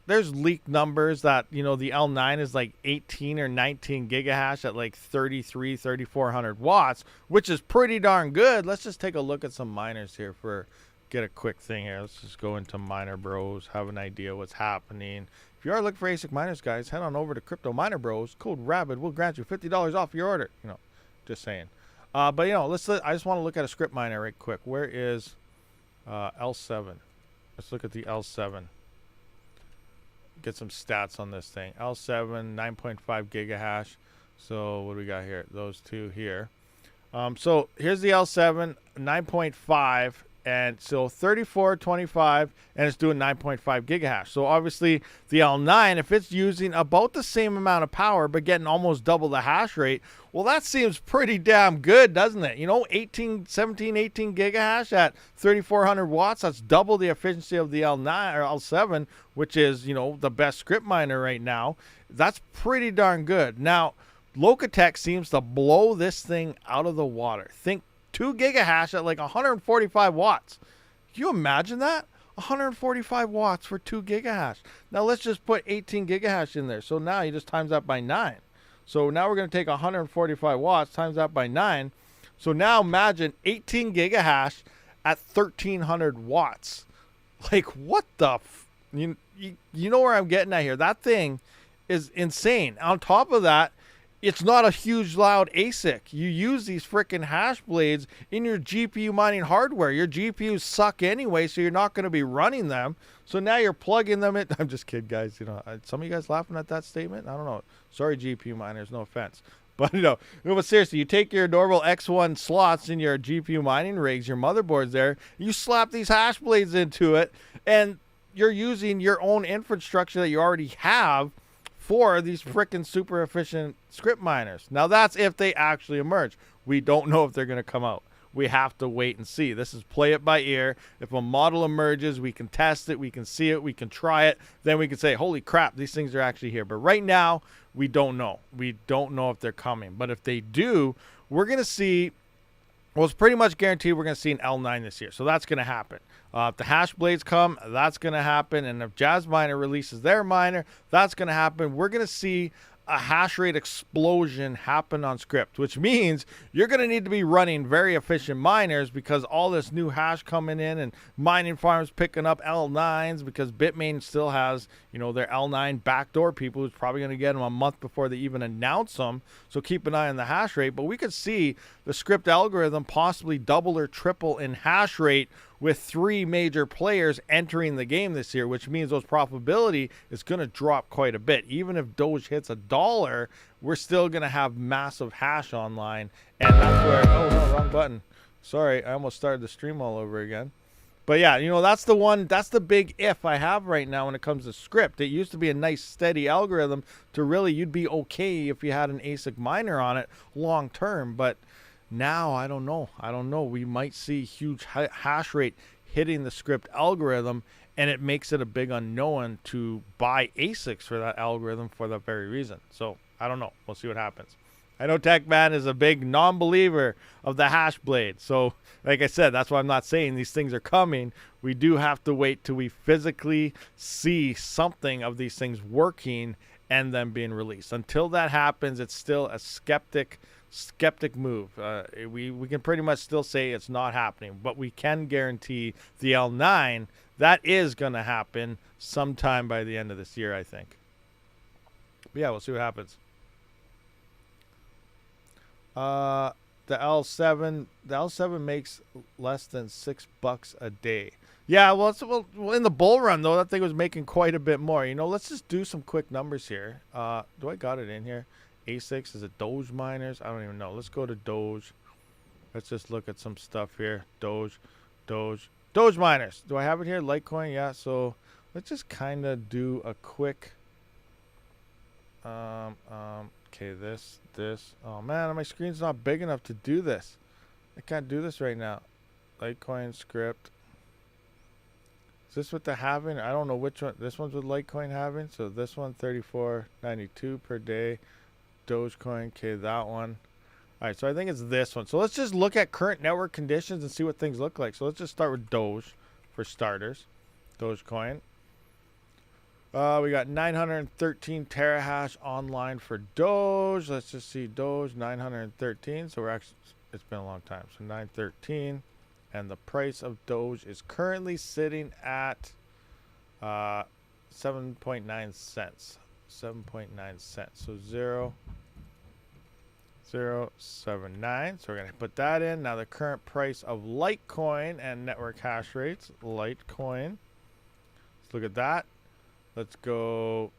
there's leaked numbers that, you know, the L9 is like 18 or 19 gigahash at like 3,400 watts, which is pretty darn good. Let's just take a look at some miners here get a quick thing here. Let's just go into Miner Bros, have an idea what's happening. If you are looking for ASIC miners, guys, head on over to Crypto Miner Bros. Code RABID will grant you $50 off your order. You know, just saying. But, you know, I just want to look at a script miner right quick. Where is L7? Let's look at the L7. Get some stats on this thing. L7, 9.5 gigahash. So what do we got here? Those two here. So here's the L7, 9.5. And so 3425, and it's doing 9.5 gigahash. So obviously the L9, if it's using about the same amount of power but getting almost double the hash rate, well, that seems pretty damn good, doesn't it? You know, 18 gigahash at 3400 watts, that's double the efficiency of the L9 or L7, which is, you know, the best script miner right now. That's pretty darn good. Now, Locatech seems to blow this thing out of the water. Think 2 gigahash at like 145 watts. Can you imagine that? 145 watts for 2 gigahash. Now let's just put 18 gigahash in there. So now you just times that by 9. So now we're going to take 145 watts, times that by 9. So now imagine 18 gigahash at 1300 watts. Like, what the you know where I'm getting at here. That thing is insane. On top of that, it's not a huge loud ASIC. You use these freaking hash blades in your GPU mining hardware. Your GPUs suck anyway, so you're not going to be running them. So now you're plugging them in. I'm just kidding, guys. You know, some of you guys laughing at that statement. I don't know. Sorry, GPU miners. No offense. But, but seriously, you take your normal X1 slots in your GPU mining rigs, your motherboards there, you slap these hash blades into it, and you're using your own infrastructure that you already have for these freaking super efficient script miners. Now that's if they actually emerge. We don't know if they're going to come out. We have to wait and see. This is play it by ear. If a model emerges, we can test it, we can see it, we can try it. Then we can say, holy crap, these things are actually here. But right now, we don't know. We don't know if they're coming. But if they do, we're going to see, well, it's pretty much guaranteed we're going to see an L9 this year. So that's going to happen. If the hash blades come, that's going to happen. And if Jazz Miner releases their miner, that's going to happen. We're going to see a hash rate explosion happen on script, which means you're going to need to be running very efficient miners because all this new hash coming in and mining farms picking up L9s because Bitmain still has, their L9 backdoor people who's probably going to get them a month before they even announce them. So keep an eye on the hash rate. But we could see the script algorithm possibly double or triple in hash rate with 3 major players entering the game this year, which means those profitability is going to drop quite a bit. Even if Doge hits $1, we're still going to have massive hash online. And that's where, oh no, wrong button. Sorry, I almost started the stream all over again. But yeah, that's the big if I have right now when it comes to script. It used to be a nice steady algorithm to really, you'd be okay if you had an ASIC miner on it long term, but now, I don't know. We might see huge hash rate hitting the script algorithm, and it makes it a big unknown to buy ASICs for that algorithm for that very reason. So, I don't know. We'll see what happens. I know TechMan is a big non-believer of the hash blade. So, like I said, that's why I'm not saying these things are coming. We do have to wait till we physically see something of these things working and then being released. Until that happens, it's still a skeptic move. We can pretty much still say it's not happening, but we can guarantee the L9 that is going to happen sometime by the end of this year, I think. But yeah, we'll see what happens. The L7 makes less than $6 a day. Yeah, well, in the bull run though, that thing was making quite a bit more. Let's just do some quick numbers here. Do I got it in here? ASICs, is it Doge miners? I don't even know. Let's go to Doge. Let's just look at some stuff here. Doge miners. Do I have it here? Litecoin, yeah. So let's just kind of do a quick. Okay, this. Oh man, my screen's not big enough to do this. I can't do this right now. Litecoin script. Is this what they're having? I don't know which one. This one's with Litecoin having. So this one, 34.92 per day. Dogecoin, okay, that one. All right, so I think it's this one. So let's just look at current network conditions and see what things look like. So let's just start with Doge for starters. Dogecoin. We got 913 terahash online for Doge. Let's just see Doge 913. So we're actually, it's been a long time. So 913, and the price of Doge is currently sitting at 7.9 cents. 7.9 cents. So 0.079. So we're gonna put that in. Now the current price of Litecoin and network hash rates. Litecoin. Let's look at that. Let's go.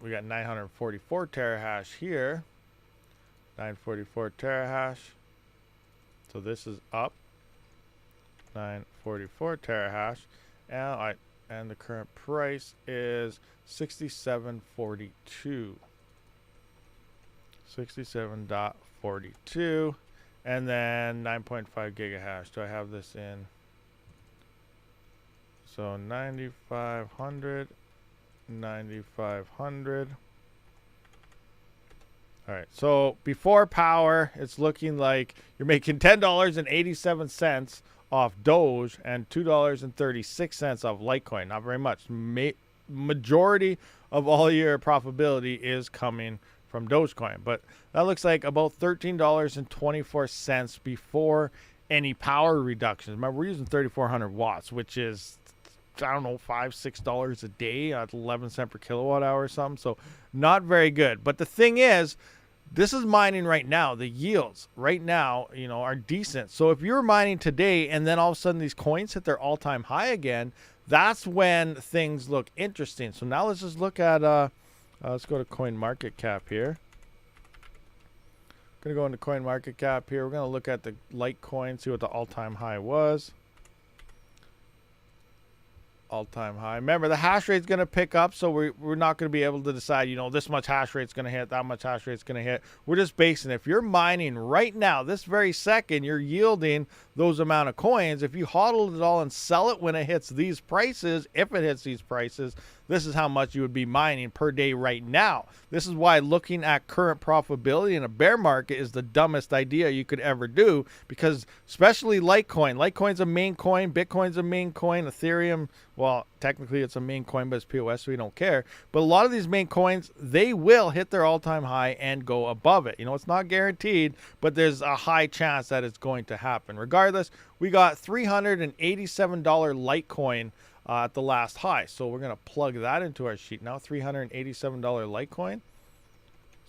We got 944 terahash here. 944 terahash. So this is up. 944 terahash. And the current price is 67.42. 67.42. And then 9.5 gigahash. Do I have this in? So 9,500. 9,500. All right. So before power, it's looking like you're making $10.87 off Doge and $2.36 off Litecoin. Not very much. Majority of all your profitability is coming from Dogecoin, but that looks like about $13.24 before any power reductions. Remember, we're using 3,400 watts, which is, I don't know, $5-6 a day at 11 cents per kilowatt hour or something. So not very good. But the thing is, this is mining right now. The yields right now, you know, are decent. So if you're mining today and then all of a sudden these coins hit their all-time high again, that's when things look interesting. So now let's just look at, let's go to coin market cap here. Going to go into coin market cap here. We're going to look at the Litecoin, see what the all-time high was. All-time high. Remember, the hash rate's going to pick up, so we're not going to be able to decide, you know, this much hash rate's going to hit, that much hash rate's going to hit. We're just basing it. If you're mining right now, this very second, you're yielding those amount of coins. If you hodl it all and sell it when it hits these prices, if it hits these prices, this is how much you would be mining per day right now. This is why looking at current profitability in a bear market is the dumbest idea you could ever do, because especially Litecoin. Litecoin's a main coin. Bitcoin's a main coin. Ethereum, well, technically it's a main coin, but it's POS, so we don't care. But a lot of these main coins, they will hit their all-time high and go above it. You know, it's not guaranteed, but there's a high chance that it's going to happen. Regardless, we got $387 Litecoin at the last high. So we're going to plug that into our sheet now. $387 Litecoin.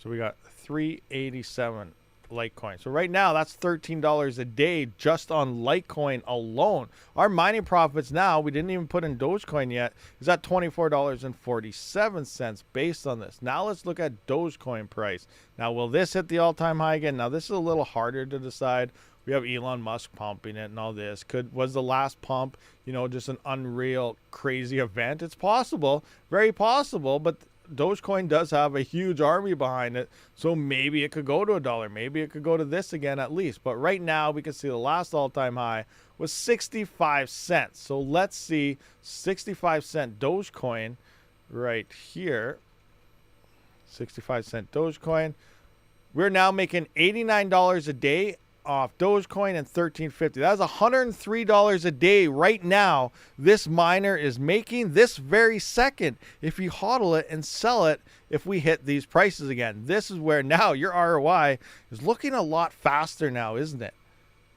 So we got 387 Litecoin. So right now that's $13 a day just on Litecoin alone. Our mining profits now, we didn't even put in Dogecoin yet, is at $24.47 based on this. Now let's look at Dogecoin price. Now will this hit the all-time high again? Now this is a little harder to decide. We have Elon Musk pumping it and all this. Was the last pump, you know, just an unreal, crazy event? It's possible, very possible, but Dogecoin does have a huge army behind it, so maybe it could go to $1. Maybe it could go to this again at least. But right now, we can see the last all-time high was 65 cents. So let's see 65-cent Dogecoin right here. 65-cent Dogecoin. We're now making $89 a day off Dogecoin and $13.50. That's $103 a day right now. This miner is making this very second. If you hodl it and sell it, if we hit these prices again, this is where now your ROI is looking a lot faster now, isn't it?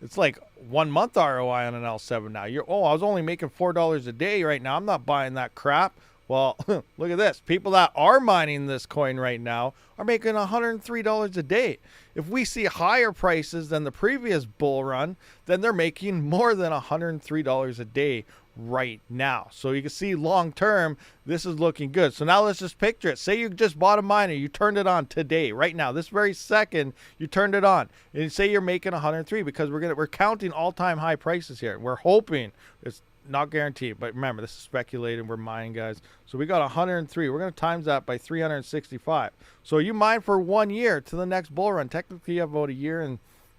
It's like 1 month ROI on an L7 now. I was only making $4 a day right now. I'm not buying that crap. Well, look at this. People that are mining this coin right now are making $103 a day. If we see higher prices than the previous bull run, then they're making more than $103 a day right now. So you can see long term, this is looking good. So now let's just picture it. Say you just bought a miner, you turned it on today, right now, this very second, you turned it on, and you say you're making 103 because we're counting all-time high prices here. We're hoping it's not guaranteed, but remember, this is speculating. We're mining, guys. So we got 103. We're going to times that by 365. So you mine for 1 year to the next bull run. Technically, you have about a year and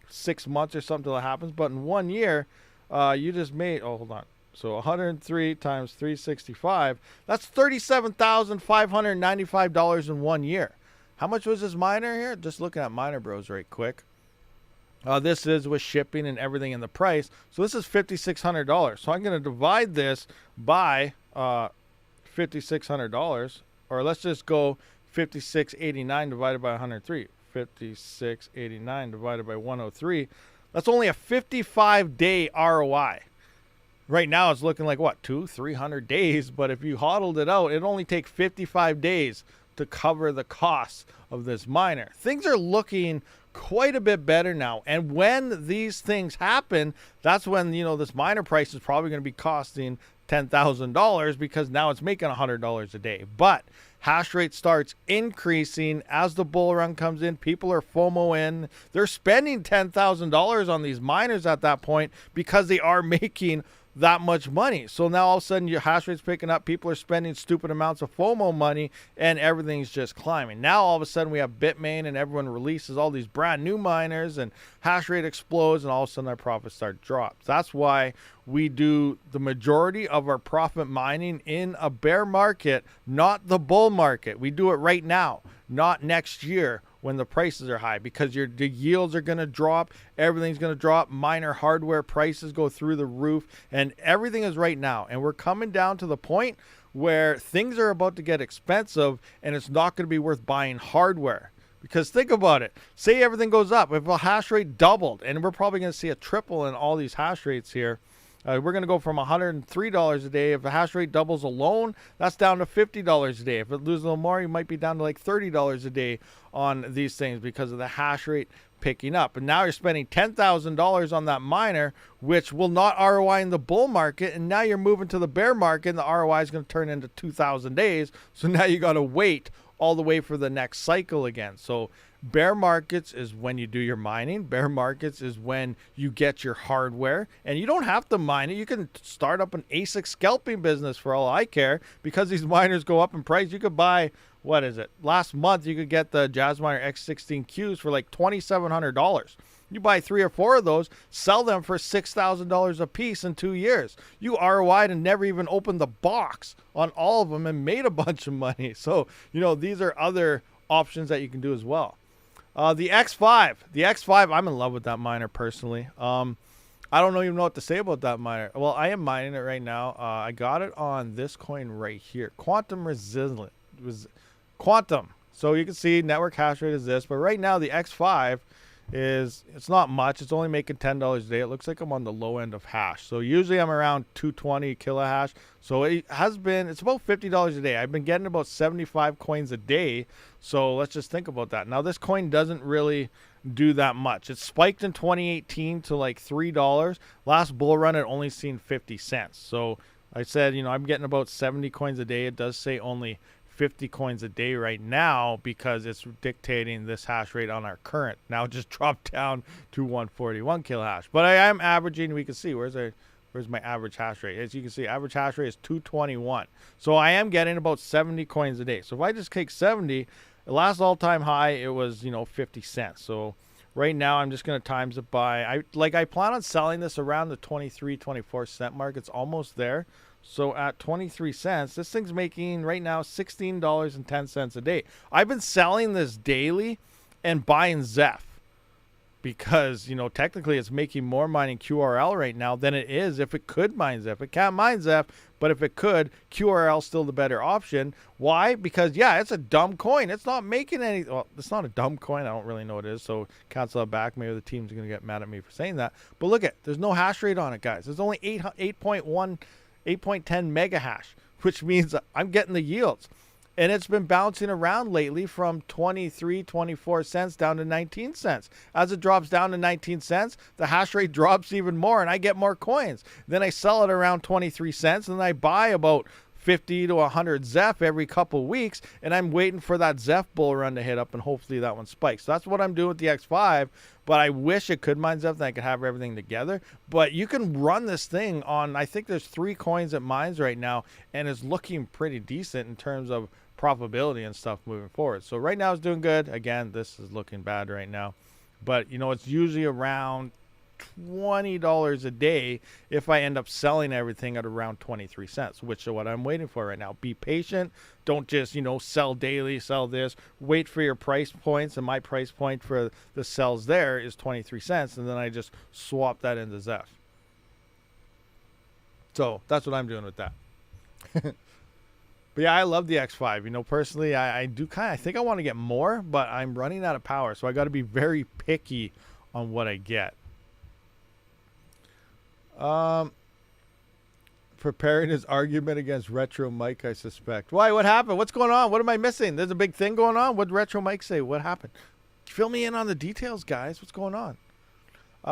6 months or something till it happens. But in 1 year, you just made, hold on. So 103 times 365, that's $37,595 in 1 year. How much was this miner here? Just looking at Miner Bros right quick. This is with shipping and everything in the price. So this is $5,600. So I'm going to divide this by $5,600. or let's just go 5689 divided by 103. 5689 divided by 103. That's only a 55-day ROI. Right now it's looking like what, 200-300 days, but if you hodled it out, it'd only take 55 days to cover the costs of this miner. Things are looking quite a bit better now, and when these things happen, that's when, you know, this miner price is probably going to be costing $10,000 because now it's making $100 a day. But hash rate starts increasing as the bull run comes in. People are FOMO in. They're spending $10,000 on these miners at that point because they are making that much money. So now all of a sudden your hash rate's picking up, people are spending stupid amounts of FOMO money, and everything's just climbing. Now all of a sudden we have Bitmain and everyone releases all these brand new miners and hash rate explodes, and all of a sudden our profits start drops. That's why we do the majority of our profit mining in a bear market, not the bull market. We do it right now, not next year when the prices are high, because the yields are going to drop, everything's going to drop, miner hardware prices go through the roof, and everything is right now. And we're coming down to the point where things are about to get expensive, and it's not going to be worth buying hardware. Because think about it, say everything goes up, if a hash rate doubled, and we're probably going to see a triple in all these hash rates here, we're going to go from $103 a day. If the hash rate doubles alone, that's down to $50 a day. If it loses a little more, you might be down to like $30 a day on these things because of the hash rate picking up. And now you're spending $10,000 on that miner, which will not ROI in the bull market. And now you're moving to the bear market, and the ROI is going to turn into 2,000 days. So now you got to wait all the way for the next cycle again. So bear markets is when you do your mining. Bear markets is when you get your hardware, and you don't have to mine it. You can start up an ASIC scalping business for all I care, because these miners go up in price. You could buy, what is it? Last month you could get the Jasminer X16Qs for like $2,700. You buy 3 or 4 of those, sell them for $6,000 a piece in 2 years. You ROI'd and never even opened the box on all of them and made a bunch of money. So, you know, these are other options that you can do as well. The X5, I'm in love with that miner personally. I don't even know what to say about that miner. Well, I am mining it right now. I got it on this coin right here, Quantum Resilient. It was Quantum. So you can see network hash rate is this, but right now the X5 it's not much. It's only making $10 a day. It looks like I'm on the low end of hash. So usually I'm around 220 kilohash. So it's about $50 a day. I've been getting about 75 coins a day. So let's just think about that. Now this coin doesn't really do that much. It spiked in 2018 to like $3. Last bull run it only seen 50 cents. So I said, you know, I'm getting about 70 coins a day. It does say only 50 coins a day right now because it's dictating this hash rate on our current. Now it just dropped down to 141 kilohash. But I am averaging, we can see, where's my average hash rate? As you can see, average hash rate is 221. So I am getting about 70 coins a day. So if I just take 70, the last all-time high, it was, you know, 50 cents. So right now I'm just going to times it by, I plan on selling this around the 23, 24 cent mark. It's almost there. So at 23 cents, this thing's making right now $16.10 a day. I've been selling this daily and buying Zeph because, you know, technically it's making more mining QRL right now than it is if it could mine Zeph. It can't mine Zeph, but if it could, QRL is still the better option. Why? Because, yeah, it's a dumb coin. It's not making any... Well, it's not a dumb coin. I don't really know what it is, so cancel that back. Maybe the team's going to get mad at me for saying that. But look at, there's no hash rate on it, guys. There's only 8.10 mega hash, which means I'm getting the yields. And it's been bouncing around lately from 23, 24 cents down to 19 cents. As it drops down to 19 cents, the hash rate drops even more and I get more coins. Then I sell it around 23 cents and then I buy about 50 to 100 Zeph every couple weeks, and I'm waiting for that Zeph bull run to hit up, and hopefully that one spikes. So that's what I'm doing with the X5, but I wish it could mine Zeph and I could have everything together. But you can run this thing on, I think there's 3 coins it mines right now, and it's looking pretty decent in terms of profitability and stuff moving forward. So right now it's doing good. Again, this is looking bad right now, but you know, it's usually around $20 a day if I end up selling everything at around 23 cents, which is what I'm waiting for right now. Be patient. Don't just, you know, sell daily, sell this. Wait for your price points, and my price point for the sells there is 23 cents, and then I just swap that into Zeph. So that's what I'm doing with that. But yeah, I love the X5. You know, personally, I do I think I want to get more, but I'm running out of power. So I got to be very picky on what I get. Preparing his argument against Retro Mike, I suspect. Why? What happened? What's going on? What am I missing? There's a big thing going on. What did Retro Mike say? What happened? Fill me in on the details, guys. What's going on?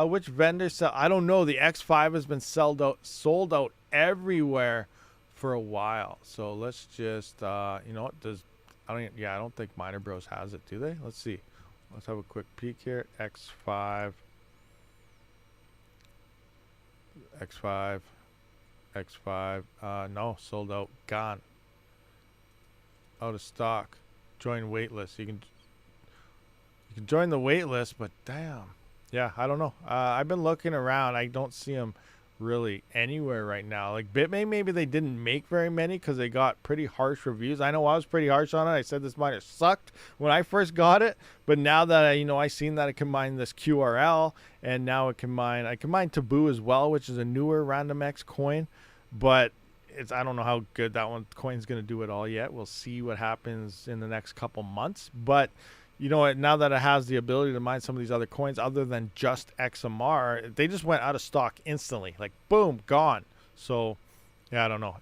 Which vendor sell? I don't know. The X5 has been sold out everywhere for a while. So let's just, you know what? I don't think Miner Bros has it, do they? Let's see. Let's have a quick peek here. X5. No, sold out, gone, out of stock. Join waitlist. You can join the waitlist, but damn, yeah, I don't know. I've been looking around. I don't see them really anywhere right now. Like Bitmain, maybe they didn't make very many because they got pretty harsh reviews. I know I was pretty harsh on it. I said this miner sucked when I first got it, but now that I seen that it can mine this QRL, and now it can mine. I can mine Taboo as well, which is a newer RandomX coin, but I don't know how good that coin's going to do it all yet. We'll see what happens in the next couple months, but you know what, now that it has the ability to mine some of these other coins other than just XMR, they just went out of stock instantly. Like, boom, gone. So, yeah, I don't know.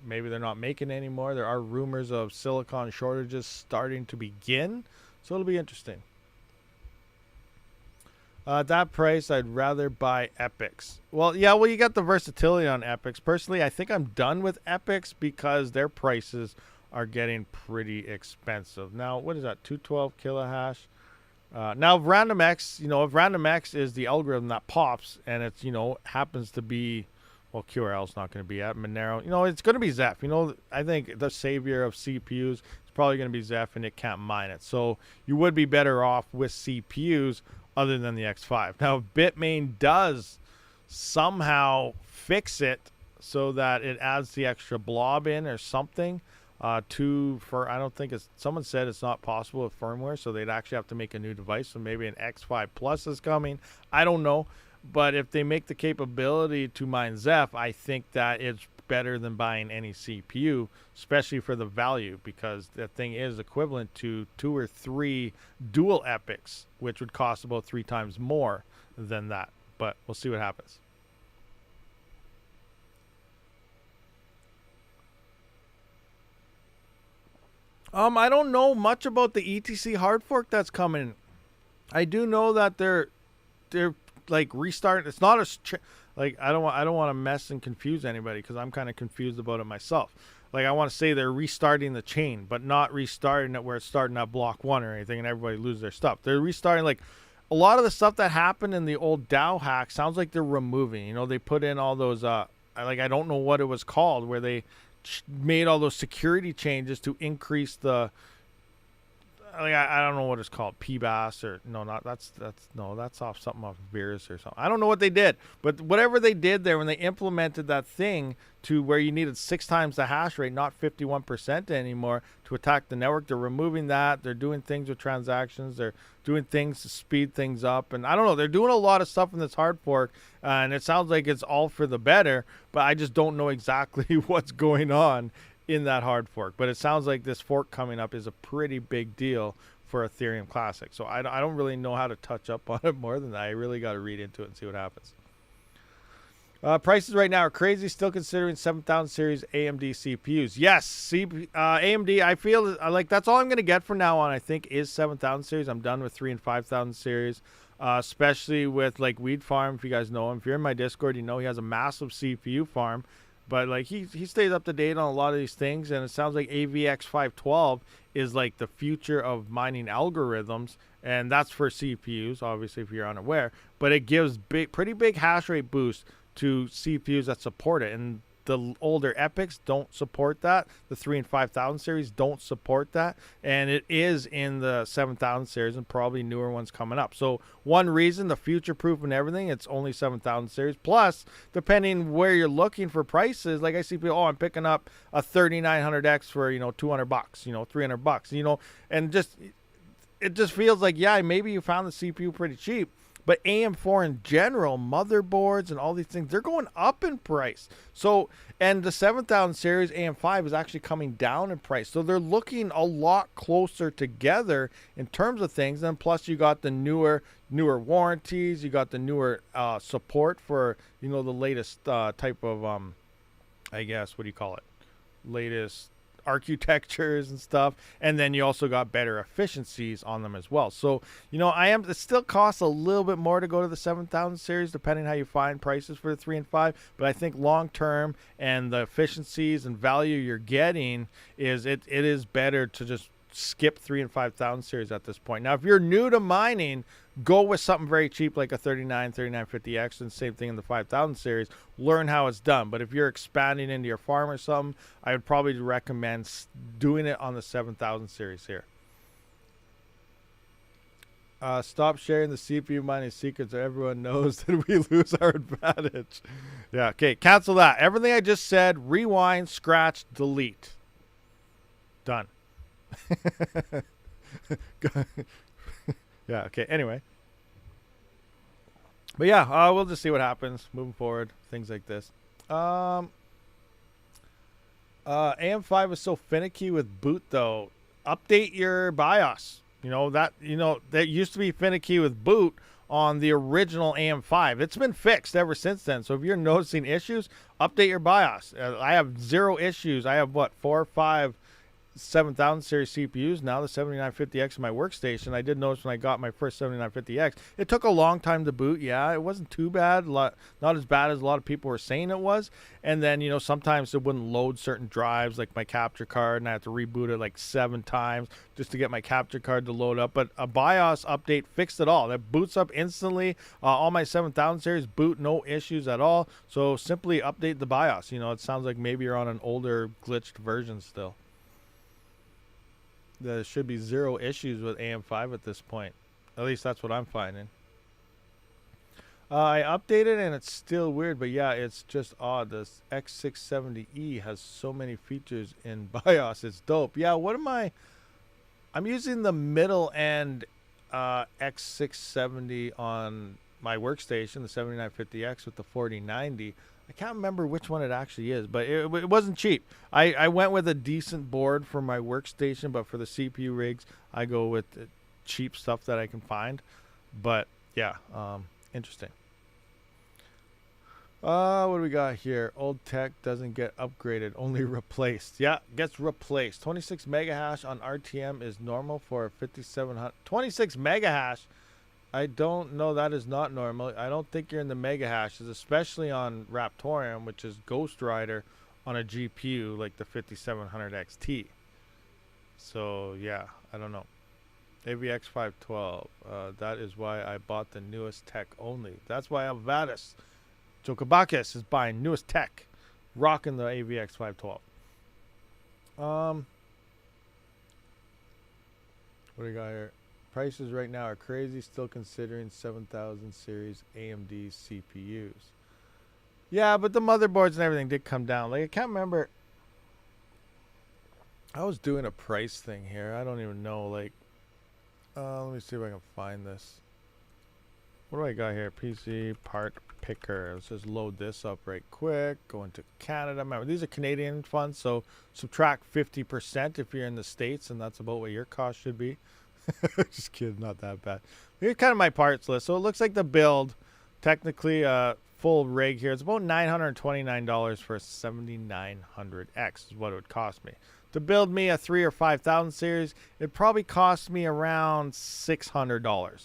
Maybe they're not making any more. There are rumors of silicon shortages starting to begin. So it'll be interesting. At that price, I'd rather buy Epics. Well, you got the versatility on Epics. Personally, I think I'm done with Epics because their prices are getting pretty expensive. Now, what is that? 212 kilohash. Now, RandomX, if RandomX is the algorithm that pops and it's, happens to be, well, QRL is not going to be at Monero. It's going to be Zeph. I think the savior of CPUs is probably going to be Zeph, and it can't mine it. So you would be better off with CPUs other than the X5. Now, Bitmain does somehow fix it so that it adds the extra blob in or something. I don't think someone said it's not possible with firmware, so they'd actually have to make a new device. So maybe an X5 Plus is coming. I don't know. But if they make the capability to mine Zeph, I think that it's better than buying any CPU, especially for the value, because that thing is equivalent to 2 or 3 dual epics, which would cost about 3 times more than that. But we'll see what happens. I don't know much about the ETC hard fork that's coming. I do know that they're like restarting. It's not I don't want to mess and confuse anybody, because I'm kind of confused about it myself. Like, I want to say they're restarting the chain, but not restarting it where it's starting at block 1 or anything and everybody loses their stuff. They're restarting, like, a lot of the stuff that happened in the old DAO hack sounds like they're removing. They put in all those I don't know what it was called, where they made all those security changes to increase the, I don't know what it's called, PBAS or that's off something off Virus or something. I don't know what they did, but whatever they did there when they implemented that thing to where you needed 6 times the hash rate, not 51% anymore, to attack the network, they're removing that. They're doing things with transactions. They're doing things to speed things up, and I don't know. They're doing a lot of stuff in this hard fork, and it sounds like it's all for the better. But I just don't know exactly what's going on in that hard fork. But it sounds like this fork coming up is a pretty big deal for Ethereum Classic. So I don't really know how to touch up on it more than that. I really got to read into it and see what happens. Prices right now are crazy. Still considering 7000 series AMD CPUs. Yes, AMD, I feel like that's all I'm going to get from now on, I think, is 7000 series. I'm done with 3 and 5000 series, especially with like Weed Farm. If you guys know him, if you're in my Discord, he has a massive CPU farm. But like he stays up to date on a lot of these things, and it sounds like AVX512 is like the future of mining algorithms, and that's for CPUs, obviously, if you're unaware. But it gives pretty big hash rate boost to CPUs that support it, and the older epics don't support that. The 3 and 5000 series don't support that, and it is in the 7000 series and probably newer ones coming up. So one reason, the future proof and everything, it's only 7000 series. Plus, depending where you're looking for prices, like I see people, I'm picking up a 3900X for $200, $300, and it just feels like, yeah, maybe you found the CPU pretty cheap, But AM4 in general, motherboards and all these things, they're going up in price. So, and the 7000 series AM5 is actually coming down in price. So they're looking a lot closer together in terms of things. And plus you got the newer warranties. You got the newer support for, the latest type of, I guess, what do you call it? Latest architectures and stuff, and then you also got better efficiencies on them as well. So it still costs a little bit more to go to the 7000 series depending how you find prices for the 3 and 5, but I think long term and the efficiencies and value you're getting is it is better to just skip 3 and 5000 series at this point. Now if you're new to mining, go with something very cheap like a 3950X, and same thing in the 5000 series. Learn how it's done. But if you're expanding into your farm or something, I would probably recommend doing it on the 7000 series here. Stop sharing the CPU mining secrets so everyone knows that we lose our advantage. Yeah, okay, cancel that. Everything I just said, rewind, scratch, delete. Done. Yeah, okay, anyway. But yeah, we'll just see what happens moving forward, things like this. AM5 is so finicky with boot though. Update your BIOS. That used to be finicky with boot on the original AM5. It's been fixed ever since then. So if you're noticing issues, update your BIOS. I have 0 issues. I have 4 or 5 7000 series CPUs now, the 7950X in my workstation. I did notice when I got my first 7950X, it took a long time to boot. Yeah, it wasn't too bad, not as bad as a lot of people were saying it was. And then sometimes it wouldn't load certain drives like my capture card, and I had to reboot it like 7 times just to get my capture card to load up. But a BIOS update fixed it all. That boots up instantly. All my 7000 series boot, no issues at all. So simply update the BIOS. It sounds like maybe you're on an older glitched version still. There should be 0 issues with AM5 at this point. At least that's what I'm finding. I updated and it's still weird, but yeah, it's just odd. This X670E has so many features in BIOS. It's dope. Yeah, I'm using the middle end X670 on my workstation, the 7950X with the 4090. I can't remember which one it actually is, but it wasn't cheap. I went with a decent board for my workstation, but for the CPU rigs, I go with cheap stuff that I can find. But yeah, interesting. What do we got here? Old tech doesn't get upgraded, only replaced. Yeah, gets replaced. 26 mega hash on RTM is normal for a 5700. 26 mega hash? I don't know. That is not normal. I don't think you're in the mega hashes, especially on Raptorium, which is Ghost Rider on a GPU like the 5700 XT. So yeah, I don't know. AVX 512. That is why I bought the newest tech only. That's why Alvadis Jokabakis is buying newest tech, rocking the AVX 512. What do we got here? Prices right now are crazy, still considering 7000 series AMD CPUs. Yeah, but the motherboards and everything did come down. Like, I can't remember. I was doing a price thing here. I don't even know. Like, let me see if I can find this. What do I got here? PC part picker. Let's just load this up right quick. Go into Canada. Remember, these are Canadian funds, so subtract 50% if you're in the States, and that's about what your cost should be. Just kidding, not that bad. Here's kind of my parts list. So it looks like the build, technically full rig here, it's about $929 for a 7900X is what it would cost me. To build me a 3 or 5000 series, it probably cost me around $600.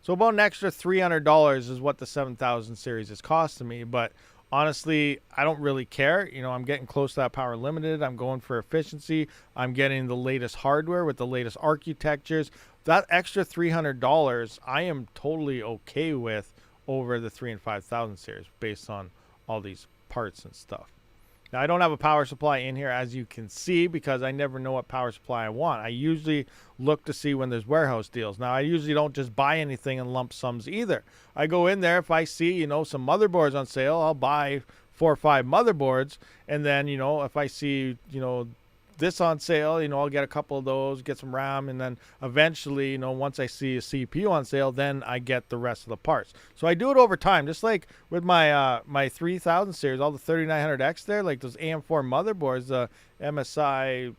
So about an extra $300 is what the 7000 series is costing me, but honestly, I don't really care. I'm getting close to that power limited. I'm going for efficiency. I'm getting the latest hardware with the latest architectures. That extra $300, I am totally okay with over the 3 and 5000 series based on all these parts and stuff. Now, I don't have a power supply in here, as you can see, because I never know what power supply I want. I usually look to see when there's warehouse deals. Now, I usually don't just buy anything in lump sums either. I go in there. If I see, some motherboards on sale, I'll buy 4 or 5 motherboards. And then, if I see, this on sale, you know, I'll get a couple of those, get some RAM, and then eventually, you know, once I see a CPU on sale, then I get the rest of the parts. So I do it over time, just like with my my 3000 series, all the 3900X there, like those AM4 motherboards, the MSI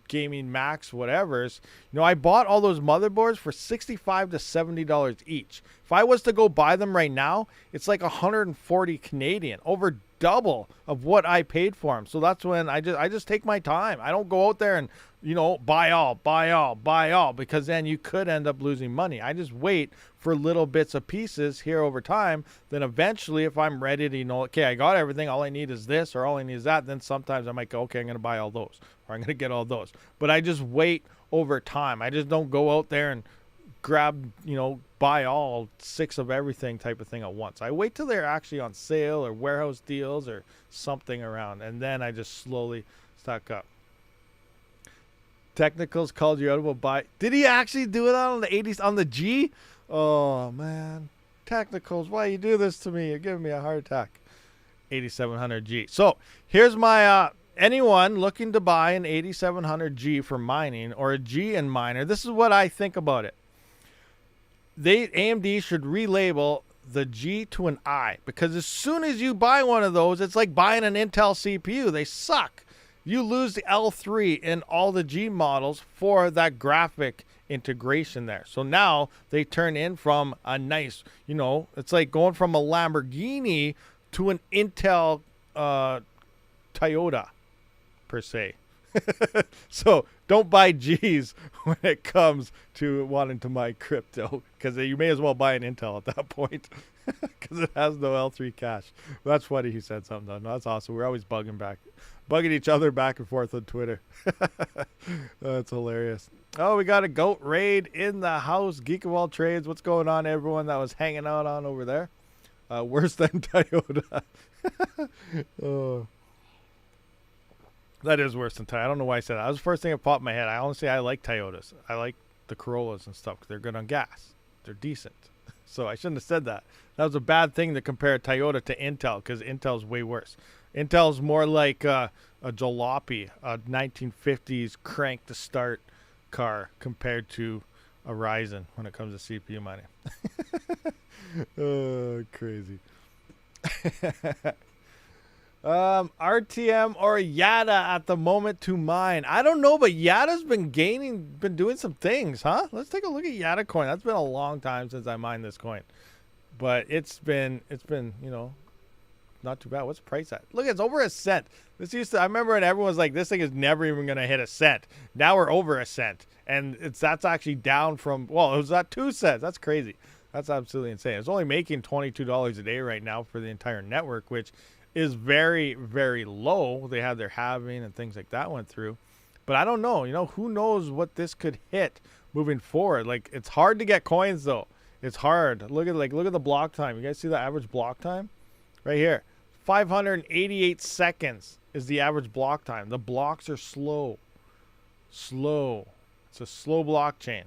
Gaming Max whatever's, you know, I bought all those motherboards for $65 to $70 each. If I was to go buy them right now, it's like 140 Canadian, over double of what I paid for them. So that's when I just take my time. I don't go out there and, you know, buy all, because then you could end up losing money. I just wait for little bits of pieces here over time. Then eventually, if I'm ready to, you know, okay, I got everything, all I need is this or all I need is that, then sometimes I might go, okay, I'm going to buy all those or I'm going to get all those. But I just wait over time. I just don't go out there and grab, you know, buy all 6 of everything type of thing at once. I wait till they're actually on sale or warehouse deals or something around, and then I just slowly stock up. Technicals called you out about buy. Did he actually do it on the 80s on the G? Oh man, Technicals, why you do this to me? You're giving me a heart attack. 8700G. So here's my anyone looking to buy an 8700G for mining or a G in miner. This is what I think about it. AMD should relabel the G to an I, because as soon as you buy one of those, it's like buying an Intel CPU. They suck. You lose the L3 in all the G models for that graphic integration there. So now they turn in from a nice, you know, it's like going from a Lamborghini to an Intel Toyota per se. So don't buy G's when it comes to wanting to mine crypto, because you may as well buy an Intel at that point, because it has no L3 cache. That's funny he said something though. No, that's awesome. We're always bugging each other back and forth on Twitter. That's hilarious. Oh, we got a GOAT raid in the house. Geek of all trades. What's going on, everyone that was hanging out on over there? Worse than Toyota. Oh. That is worse than Toyota. I don't know why I said that. That was the first thing that popped in my head. I honestly like Toyotas. I like the Corollas and stuff because they're good on gas. They're decent. So I shouldn't have said that. That was a bad thing to compare Toyota to Intel, because Intel's way worse. Intel's more like a jalopy, a 1950s crank to start car compared to a Ryzen when it comes to CPU mining. Oh, crazy. RTM or Yada at the moment to mine. I don't know, but Yada's been doing some things, huh? Let's take a look at Yada coin. That's been a long time since I mined this coin, but it's been, you know, not too bad. What's the price at? Look, it's over a cent. I remember when everyone was like, this thing is never even going to hit a cent. Now we're over a cent, and that's actually down from, well, it was at 2 cents. That's crazy. That's absolutely insane. It's only making $22 a day right now for the entire network, which is very, very low. They had their halving and things like that went through. But I don't know. You know, who knows what this could hit moving forward. Like, it's hard to get coins, though. It's hard. Look at the block time. You guys see the average block time? Right here. 588 seconds is the average block time. The blocks are slow. Slow. It's a slow blockchain.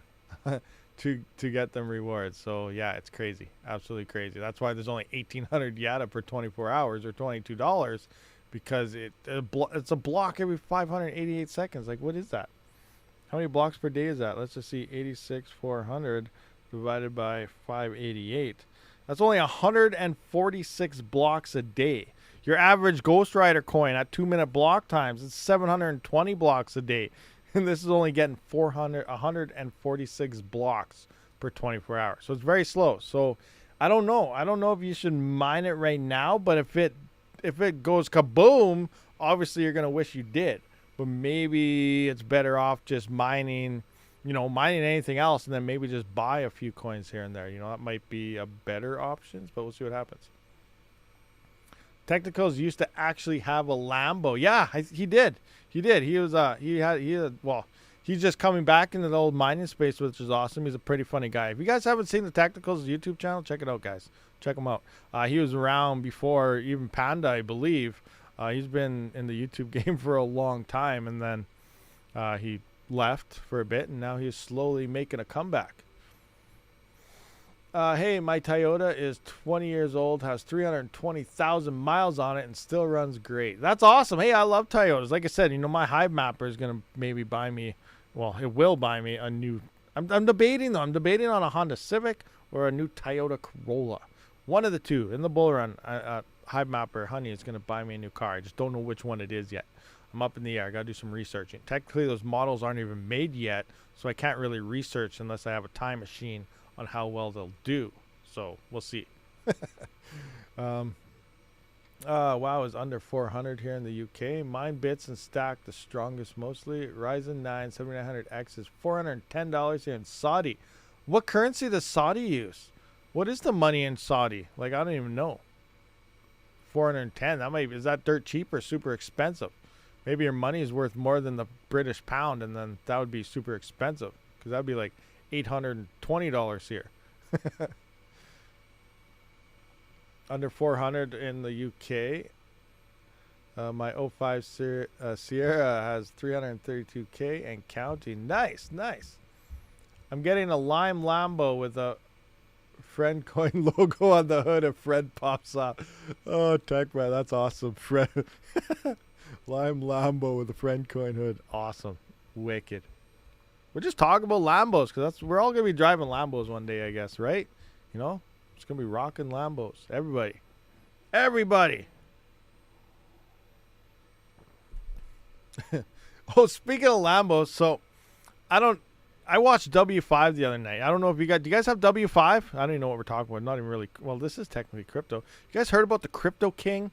to get them rewards. So yeah, it's crazy, absolutely crazy. That's why there's only 1,800 Yada per 24 hours or $22, because it's a block every 588 seconds. Like, what is that? How many blocks per day is that? Let's just see, 86,400 divided by 588. That's only 146 blocks a day. Your average Ghost Rider coin at 2-minute block times, it's 720 blocks a day. And this is only getting 146 blocks per 24 hours. So it's very slow. So I don't know. I don't know if you should mine it right now, but if it goes kaboom, obviously you're going to wish you did. But maybe it's better off just mining anything else, and then maybe just buy a few coins here and there. You know, that might be a better option, but we'll see what happens. Technicals used to actually have a Lambo. Yeah, he did. He was he's just coming back into the old mining space, which is awesome. He's a pretty funny guy. If you guys haven't seen the Technicals YouTube channel, check it out, guys. Check him out. He was around before even Panda, I believe. He's been in the YouTube game for a long time, and then he left for a bit, and now he's slowly making a comeback. Hey, my Toyota is 20 years old, has 320,000 miles on it, and still runs great. That's awesome. Hey, I love Toyotas. Like I said, my Hive Mapper is going to maybe buy me, well, it will buy me a new, I'm debating though. I'm debating on a Honda Civic or a new Toyota Corolla. One of the two. In the bull run, Hive Mapper Honey is going to buy me a new car. I just don't know which one it is yet. I'm up in the air. I got to do some researching. Technically, those models aren't even made yet, so I can't really research unless I have a time machine on how well they'll do. So we'll see. WoW is under 400 here in the UK. Mine bits and stack the strongest mostly. Ryzen 9 7900X is $410 here in Saudi. What currency does Saudi use? What is the money in Saudi? Like, I don't even know. 410. That might be, is that dirt cheap or super expensive? Maybe your money is worth more than the British pound, and then that would be super expensive, because that would be like $820 here. Under 400 in the UK. My 05 Sierra has 332K and counting. Nice, nice. I'm getting a lime Lambo with a Friend Coin logo on the hood. A friend pops up. Oh, Tech Man, that's awesome. Friend lime Lambo with a Friend Coin hood. Awesome. Wicked. We're just talking about Lambos, because we're all gonna be driving Lambos one day, I guess, right? It's gonna be rocking Lambos. Everybody. Oh, speaking of Lambos, so I watched W5 the other night. I don't know if do you guys have W5? I don't even know what we're talking about. Not even really. Well, this is technically crypto. You guys heard about the Crypto King?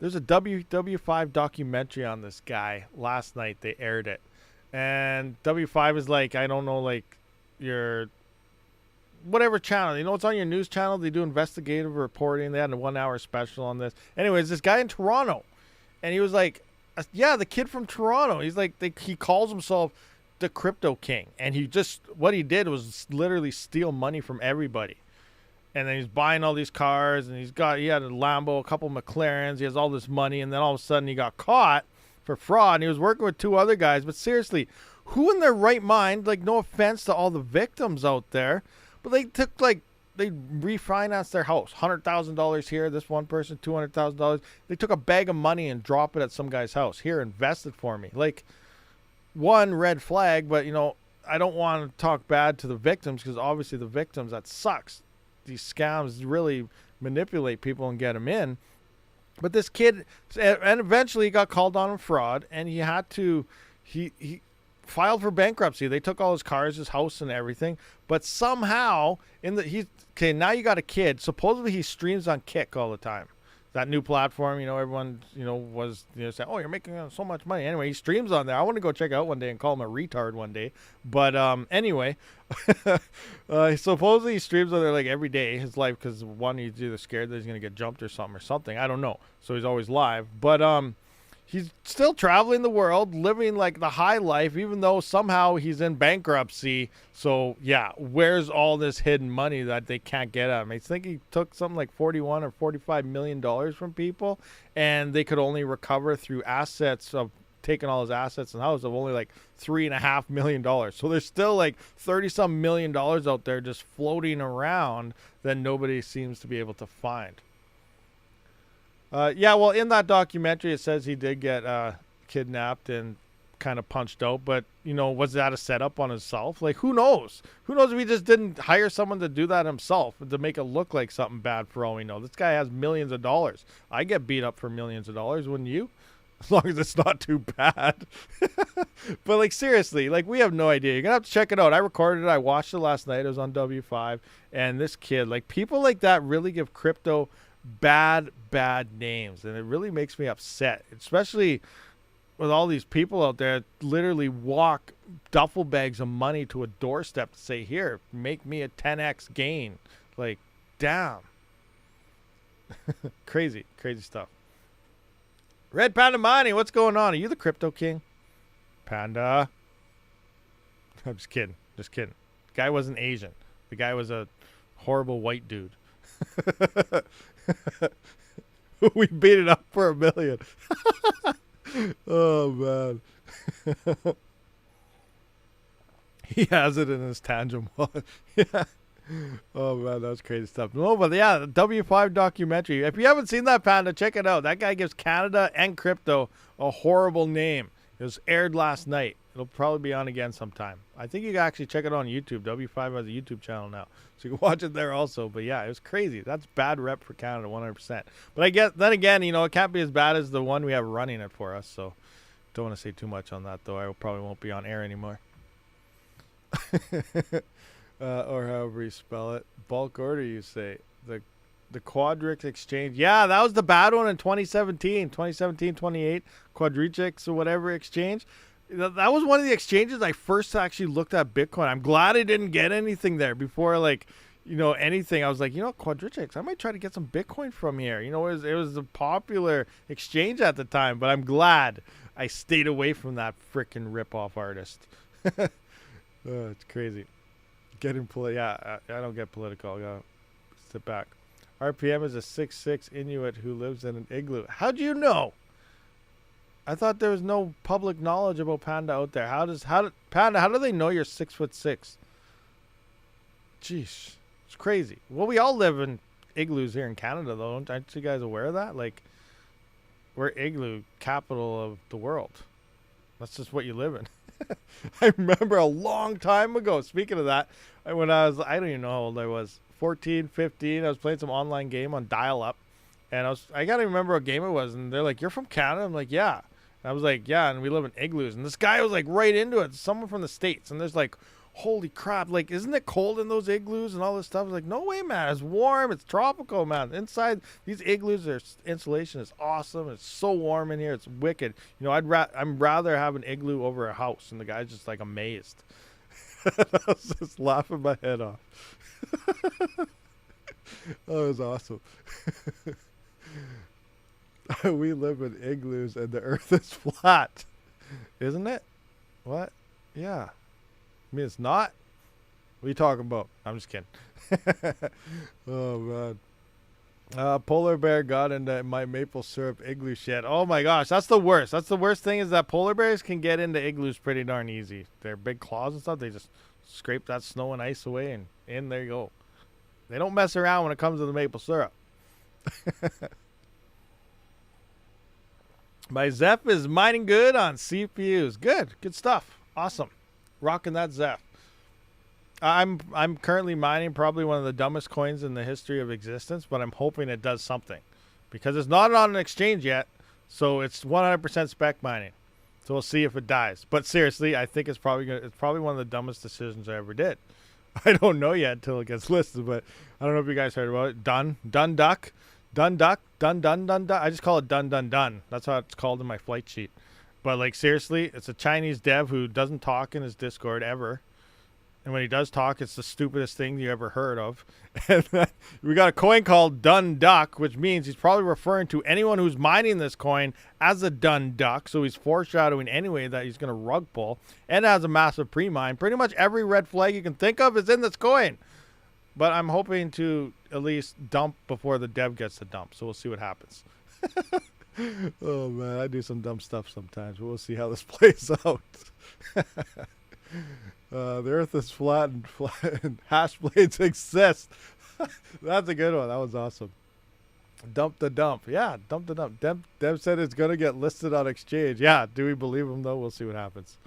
There's a W5 documentary on this guy. Last night they aired it. And W5 is like, I don't know, like your whatever channel. It's on your news channel. They do investigative reporting. They had a 1 hour special on this. Anyways, this guy in Toronto. And he was like, yeah, the kid from Toronto. He's like, he calls himself the Crypto King. And what he did was literally steal money from everybody. And then he's buying all these cars. And he had a Lambo, a couple McLarens. He has all this money. And then all of a sudden he got caught for fraud, and he was working with two other guys. But seriously, who in their right mind, like, no offense to all the victims out there, but they refinanced their house, $100,000 here, this one person $200,000. They took a bag of money and dropped it at some guy's house. Here, invest it for me. Like, one red flag, but I don't want to talk bad to the victims, because obviously the victims, that sucks. These scams really manipulate people and get them in. But this kid, and eventually he got called on fraud, and he filed for bankruptcy. They took all his cars, his house, and everything. But somehow, now you got a kid. Supposedly he streams on Kick all the time. That new platform, everyone, was saying, oh, you're making so much money. Anyway, he streams on there. I want to go check it out one day and call him a retard one day. But anyway, supposedly he streams on there like every day his life, because one, he's either scared that he's going to get jumped or something. I don't know. So he's always live. But he's still traveling the world, living like the high life, even though somehow he's in bankruptcy. So, yeah, where's all this hidden money that they can't get at him? I think he took something like $41 or $45 million from people, and they could only recover through assets of taking all his assets and house of only like $3.5 million. So there's still like 30-some million dollars out there just floating around that nobody seems to be able to find. Yeah, well, in that documentary, it says he did get kidnapped and kind of punched out. But, was that a setup on himself? Like, who knows? Who knows if he just didn't hire someone to do that himself, to make it look like something bad for all we know. This guy has millions of dollars. I get beat up for millions of dollars, wouldn't you? As long as it's not too bad. But, like, seriously, like, we have no idea. You're going to have to check it out. I recorded it. I watched it last night. It was on W5. And this kid, like, people like that really give crypto bad names, and it really makes me upset, especially with all these people out there that literally walk duffel bags of money to a doorstep to say, here, make me a 10x gain. Like, damn. Crazy stuff. Red Panda Mining, what's going on? Are you the Crypto King? Panda. I'm just kidding. Guy wasn't Asian. The guy was a horrible white dude. We beat it up for $1 million. Oh, man. He has it in his Tangent wallet. Yeah. Oh man, that was crazy stuff. No, but yeah, the W5 documentary. If you haven't seen that, Panda, check it out. That guy gives Canada and crypto a horrible name. It was aired last night. It'll probably be on again sometime. I think you can actually check it on YouTube. W5 has a YouTube channel now, so you can watch it there also. But yeah, it was crazy. That's bad rep for Canada, 100%. But I guess then again, you know, it can't be as bad as the one we have running it for us. So don't want to say too much on that, though. I probably won't be on air anymore. Or however you spell it. Bulk order, you say. The Quadrix exchange. Yeah, that was the bad one in 2017. 28 Quadrix or whatever exchange. That was one of the exchanges I first actually looked at Bitcoin. I'm glad I didn't get anything there before, like, you know, anything. I was like, you know, Quadrix, I might try to get some Bitcoin from here. You know, it was a popular exchange at the time, but I'm glad I stayed away from that freaking rip-off artist. It's crazy. Getting yeah, I don't get political. I gotta sit back. RPM is a 6'6" Inuit who lives in an igloo. How'd you know? I thought there was no public knowledge about Panda out there. Panda, how do they know you're 6'6"? Jeez, it's crazy. Well, we all live in igloos here in Canada, though. Aren't you guys aware of that? Like, we're igloo capital of the world. That's just what you live in. I remember a long time ago, speaking of that, when I don't even know how old I was, 14, 15, I was playing some online game on dial-up, and I gotta remember what game it was, and they're like, "You're from Canada?" I'm like, "Yeah." And I was like, "Yeah," and we live in igloos, and this guy was like right into it, someone from the States, and there's like, holy crap, like, isn't it cold in those igloos and all this stuff? I was like, no way, man, it's warm, it's tropical, man. Inside these igloos, their insulation is awesome, it's so warm in here, it's wicked. You know, I'm rather have an igloo over a house, and the guy's just like amazed. I was just laughing my head off. Oh, it was awesome. We live in igloos and the earth is flat, isn't it? What? Yeah. I mean, it's not. What are you talking about? I'm just kidding. Oh, man. Polar bear got into my maple syrup igloo shed. Oh, my gosh. That's the worst. That's the worst thing is that polar bears can get into igloos pretty darn easy. Their big claws and stuff, they just scrape that snow and ice away, and in there you go. They don't mess around when it comes to the maple syrup. My Zeph is mining good on CPUs. Good stuff. Awesome. Rocking that Zeph. I'm currently mining probably one of the dumbest coins in the history of existence, but I'm hoping it does something because it's not on an exchange yet, so it's 100% spec mining. So we'll see if it dies. But seriously, I think it's probably one of the dumbest decisions I ever did. I don't know yet until it gets listed, but I don't know if you guys heard about it. Dun duck. I just call it dun. That's how it's called in my flight sheet. But like seriously, it's a Chinese dev who doesn't talk in his Discord ever. And when he does talk, it's the stupidest thing you ever heard of. And we got a coin called Dun Duck, which means he's probably referring to anyone who's mining this coin as a Dun Duck. So he's foreshadowing anyway that he's going to rug pull and has a massive pre-mine. Pretty much every red flag you can think of is in this coin. But I'm hoping to at least dump before the dev gets to dump. So we'll see what happens. Oh, man, I do some dumb stuff sometimes. But we'll see how this plays out. The earth is flat and hash blades exist. That's a good one. That was awesome. Dump the dump. Yeah, dump the dump. Dev said it's going to get listed on exchange. Yeah, do we believe him, though? We'll see what happens.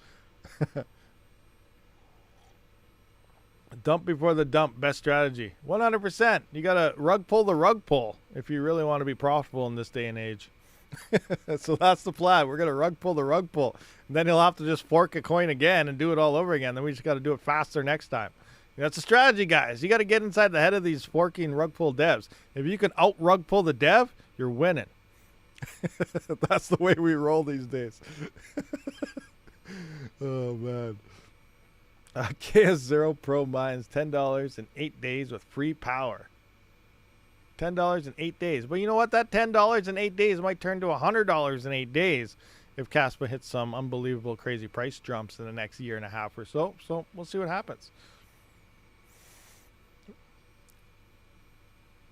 Dump before the dump. Best strategy. 100%. You got to rug pull the rug pull if you really want to be profitable in this day and age. So that's the plan. We're going to rug pull the rug pull. And then he'll have to just fork a coin again and do it all over again. Then we just got to do it faster next time. That's a strategy, guys. You got to get inside the head of these forking rug pull devs. If you can out rug pull the dev, you're winning. That's the way we roll these days. Oh, man. KS0 Pro mines $10 in 8 days with free power. $10 in 8 days. But you know what? That $10 in 8 days might turn to $100 in 8 days if Kaspa hits some unbelievable crazy price jumps in the next year and a half or so. So we'll see what happens.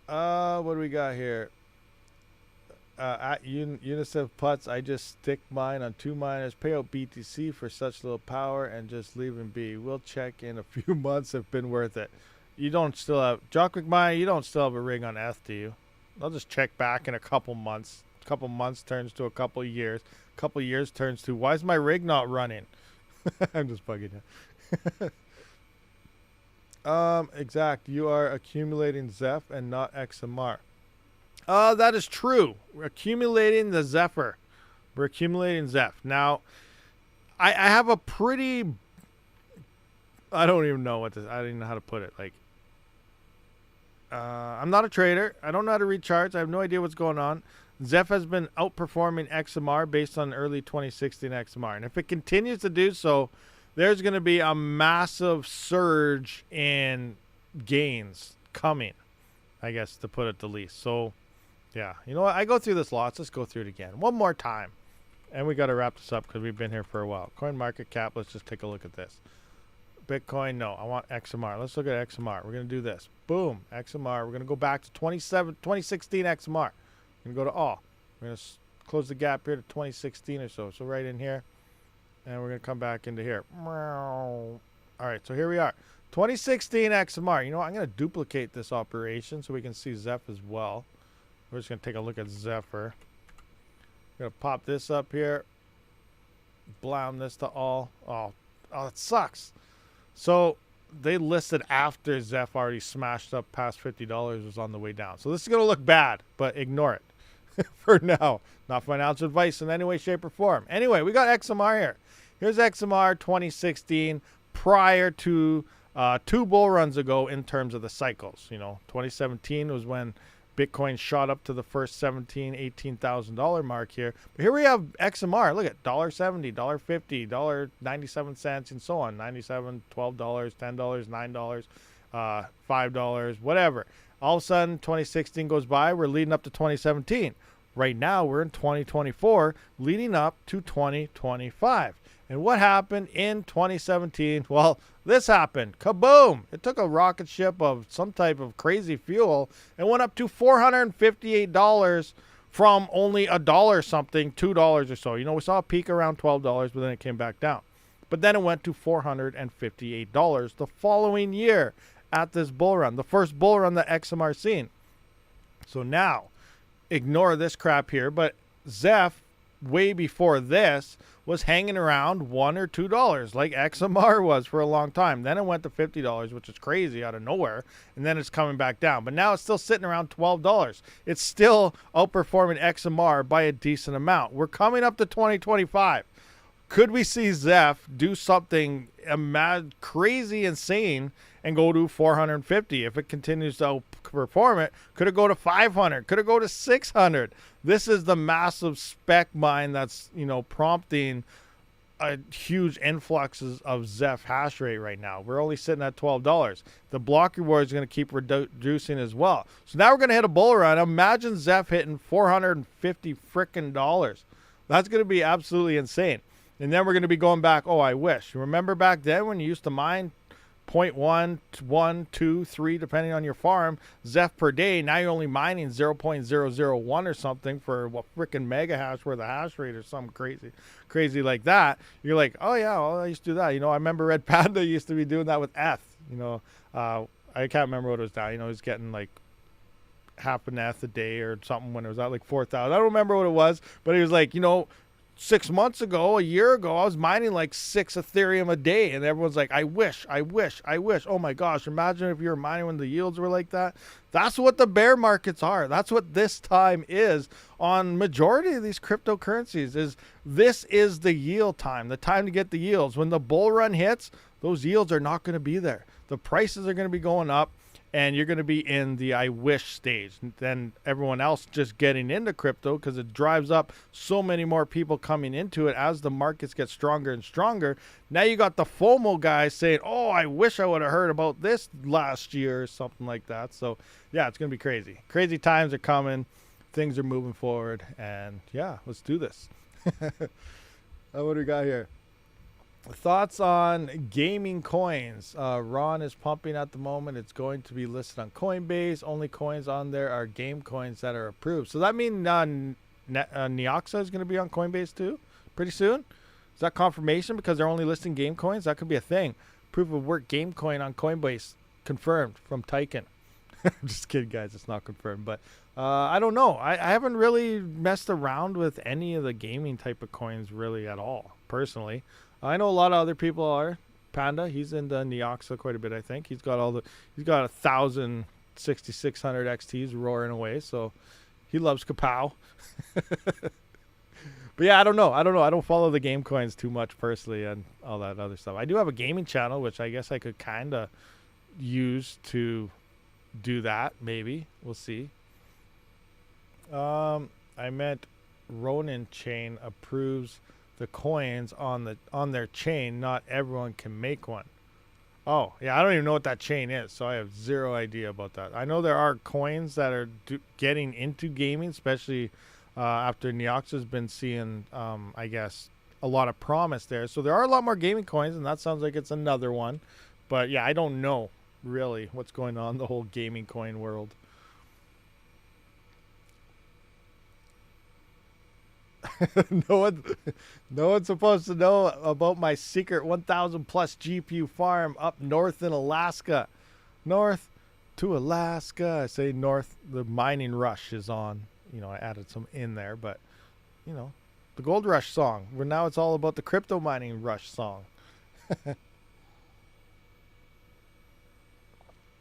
What do we got here? At UNICEF Putts, I just stick mine on 2 miners, pay out BTC for such little power, and just leave them be. We'll check in a few months if been worth it. You don't still have Jock McMahon. You don't still have a rig on ETH, do you? I'll just check back in a couple months. A couple months turns to a couple years. A couple years turns to why is my rig not running? I'm just bugging you. Exact. You are accumulating Zeph and not XMR. That is true. We're accumulating the Zephyr. We're accumulating Zeph. Now, I have a pretty... I don't even know what to... I don't even know how to put it. Like, I'm not a trader. I don't know how to read charts. I have no idea what's going on. Zeph has been outperforming XMR based on early 2016 XMR. And if it continues to do so, there's going to be a massive surge in gains coming, I guess, to put it the least. So, yeah. You know what? I go through this lots. Let's go through it again. One more time. And we got to wrap this up because we've been here for a while. Coin market cap. Let's just take a look at this. Bitcoin, no. I want XMR. Let's look at XMR. We're going to do this. Boom. XMR. We're going to go back to 2016 XMR. We're going to go to all. We're going to close the gap here to 2016 or so. So right in here. And we're going to come back into here. All right. So here we are. 2016 XMR. You know what? I'm going to duplicate this operation so we can see Zeph as well. We're just going to take a look at Zephyr. We're going to pop this up here. Blam this to all. Oh, it sucks. So they listed after Zeph already smashed up past $50 was on the way down. So this is going to look bad, but ignore it for now. Not financial advice in any way, shape, or form. Anyway, we got XMR here. Here's XMR 2016 prior to 2 bull runs ago in terms of the cycles. You know, 2017 was when Bitcoin shot up to the first $17,000, $18,000 mark here. But here we have XMR. Look at $1.70, $1.50, $1.97, and so on. $97, $12, $10, $9, $5, whatever. All of a sudden, 2016 goes by. We're leading up to 2017. Right now, we're in 2024, leading up to 2025. And what happened in 2017? Well, this happened. Kaboom! It took a rocket ship of some type of crazy fuel and went up to $458 from only $1 something, $2 or so. You know, we saw a peak around $12, but then it came back down. But then it went to $458 the following year at this bull run, the first bull run that XMR seen. So now, ignore this crap here, but Zeph, way before this, was hanging around $1 or $2 like XMR was for a long time. Then it went to $50, which is crazy out of nowhere, and then it's coming back down. But now it's still sitting around $12. It's still outperforming XMR by a decent amount. We're coming up to 2025. Could we see Zeph do something mad, crazy, insane and go to 450? If it continues to outperform it, could it go to 500? Could it go to 600? This is the massive spec mine that's, you know, prompting a huge influxes of Zeph hash rate right now. We're only sitting at $12. The block reward is going to keep reducing as well. So now we're going to hit a bull run. Imagine Zeph hitting $450 frickin' dollars. That's going to be absolutely insane. And then we're going to be going back, oh, I wish. Remember back then when you used to mine 0.1, 1, 2, 3, depending on your farm, Zeph per day. Now you're only mining 0.001 or something for what freaking mega hash worth of hash rate or something crazy like that. You're like, oh yeah, well, I used to do that. You know, I remember Red Panda used to be doing that with ETH. You know, I can't remember what it was now. You know, he's getting like half an ETH a day or something when it was at like 4,000. I don't remember what it was, but he was like, you know, 6 months ago, a year ago, I was mining like 6 Ethereum a day, and everyone's like, I wish. Oh my gosh, imagine if you were mining when the yields were like that. That's what the bear markets are. That's what this time is on majority of these cryptocurrencies. This is the yield time, the time to get the yields. When the bull run hits, those yields are not going to be there. The prices are going to be going up. And you're going to be in the I wish stage. Then everyone else just getting into crypto because it drives up so many more people coming into it as the markets get stronger and stronger. Now you got the FOMO guys saying, oh, I wish I would have heard about this last year or something like that. So, yeah, it's going to be crazy. Crazy times are coming. Things are moving forward. And, yeah, let's do this. What do we got here? Thoughts on gaming coins. Ron is pumping at the moment. It's going to be listed on Coinbase. Only coins on there are game coins that are approved. So that means Neoxa is going to be on Coinbase too pretty soon? Is that confirmation because they're only listing game coins? That could be a thing. Proof of work game coin on Coinbase. confirmed from Tyken. I'm just kidding, guys. It's not confirmed, but I don't know. I haven't really messed around with any of the gaming type of coins really at all, personally. I know a lot of other people are. Panda, he's into Neoxa quite a bit, I think. He's got 1,000 6600 XTs roaring away, so he loves Kapow. But yeah, I don't know. I don't follow the game coins too much personally and all that other stuff. I do have a gaming channel, which I guess I could kind of use to do that. Maybe we'll see. I meant Ronin chain approves the coins on their chain. Not everyone can make one. Oh yeah, I don't even know what that chain is, so I have zero idea about that. I know there are coins that are getting into gaming, especially after Neoxa's been seeing, I guess, a lot of promise there. So there are a lot more gaming coins, and that sounds like it's another one. But yeah, I don't know really what's going on in the whole gaming coin world. no one's supposed to know about my secret 1,000 plus GPU farm up north in Alaska. North to Alaska. I say north. The mining rush is on. You know, I added some in there, but you know, the gold rush song. Where now it's all about the crypto mining rush song.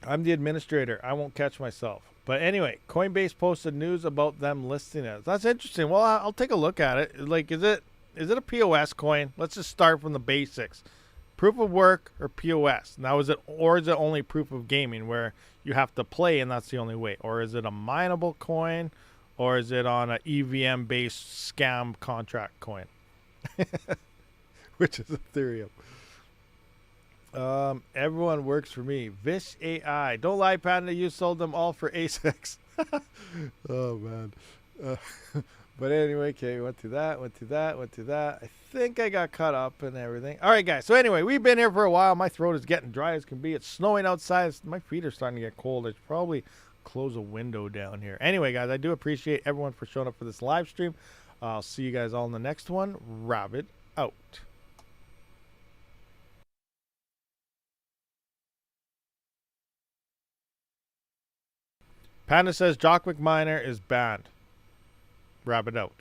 I'm the administrator. I won't catch myself. But anyway, Coinbase posted news about them listing it. That's interesting. Well, I'll take a look at it. Like, is it a POS coin? Let's just start from the basics. Proof of work or POS? Now, is it only proof of gaming where you have to play and that's the only way? Or is it a mineable coin? Or is it on an EVM-based scam contract coin? Which is Ethereum. Everyone works for me. Vish AI. Don't lie, Panda. You sold them all for ASICs. Oh, man. But anyway, okay, went to that. I think I got caught up and everything. All right, guys. So anyway, we've been here for a while. My throat is getting dry as can be. It's snowing outside. My feet are starting to get cold. I should probably close a window down here. Anyway, guys, I do appreciate everyone for showing up for this live stream. I'll see you guys all in the next one. Rabid out. Panda says Jock McMiner is banned. Rabid out.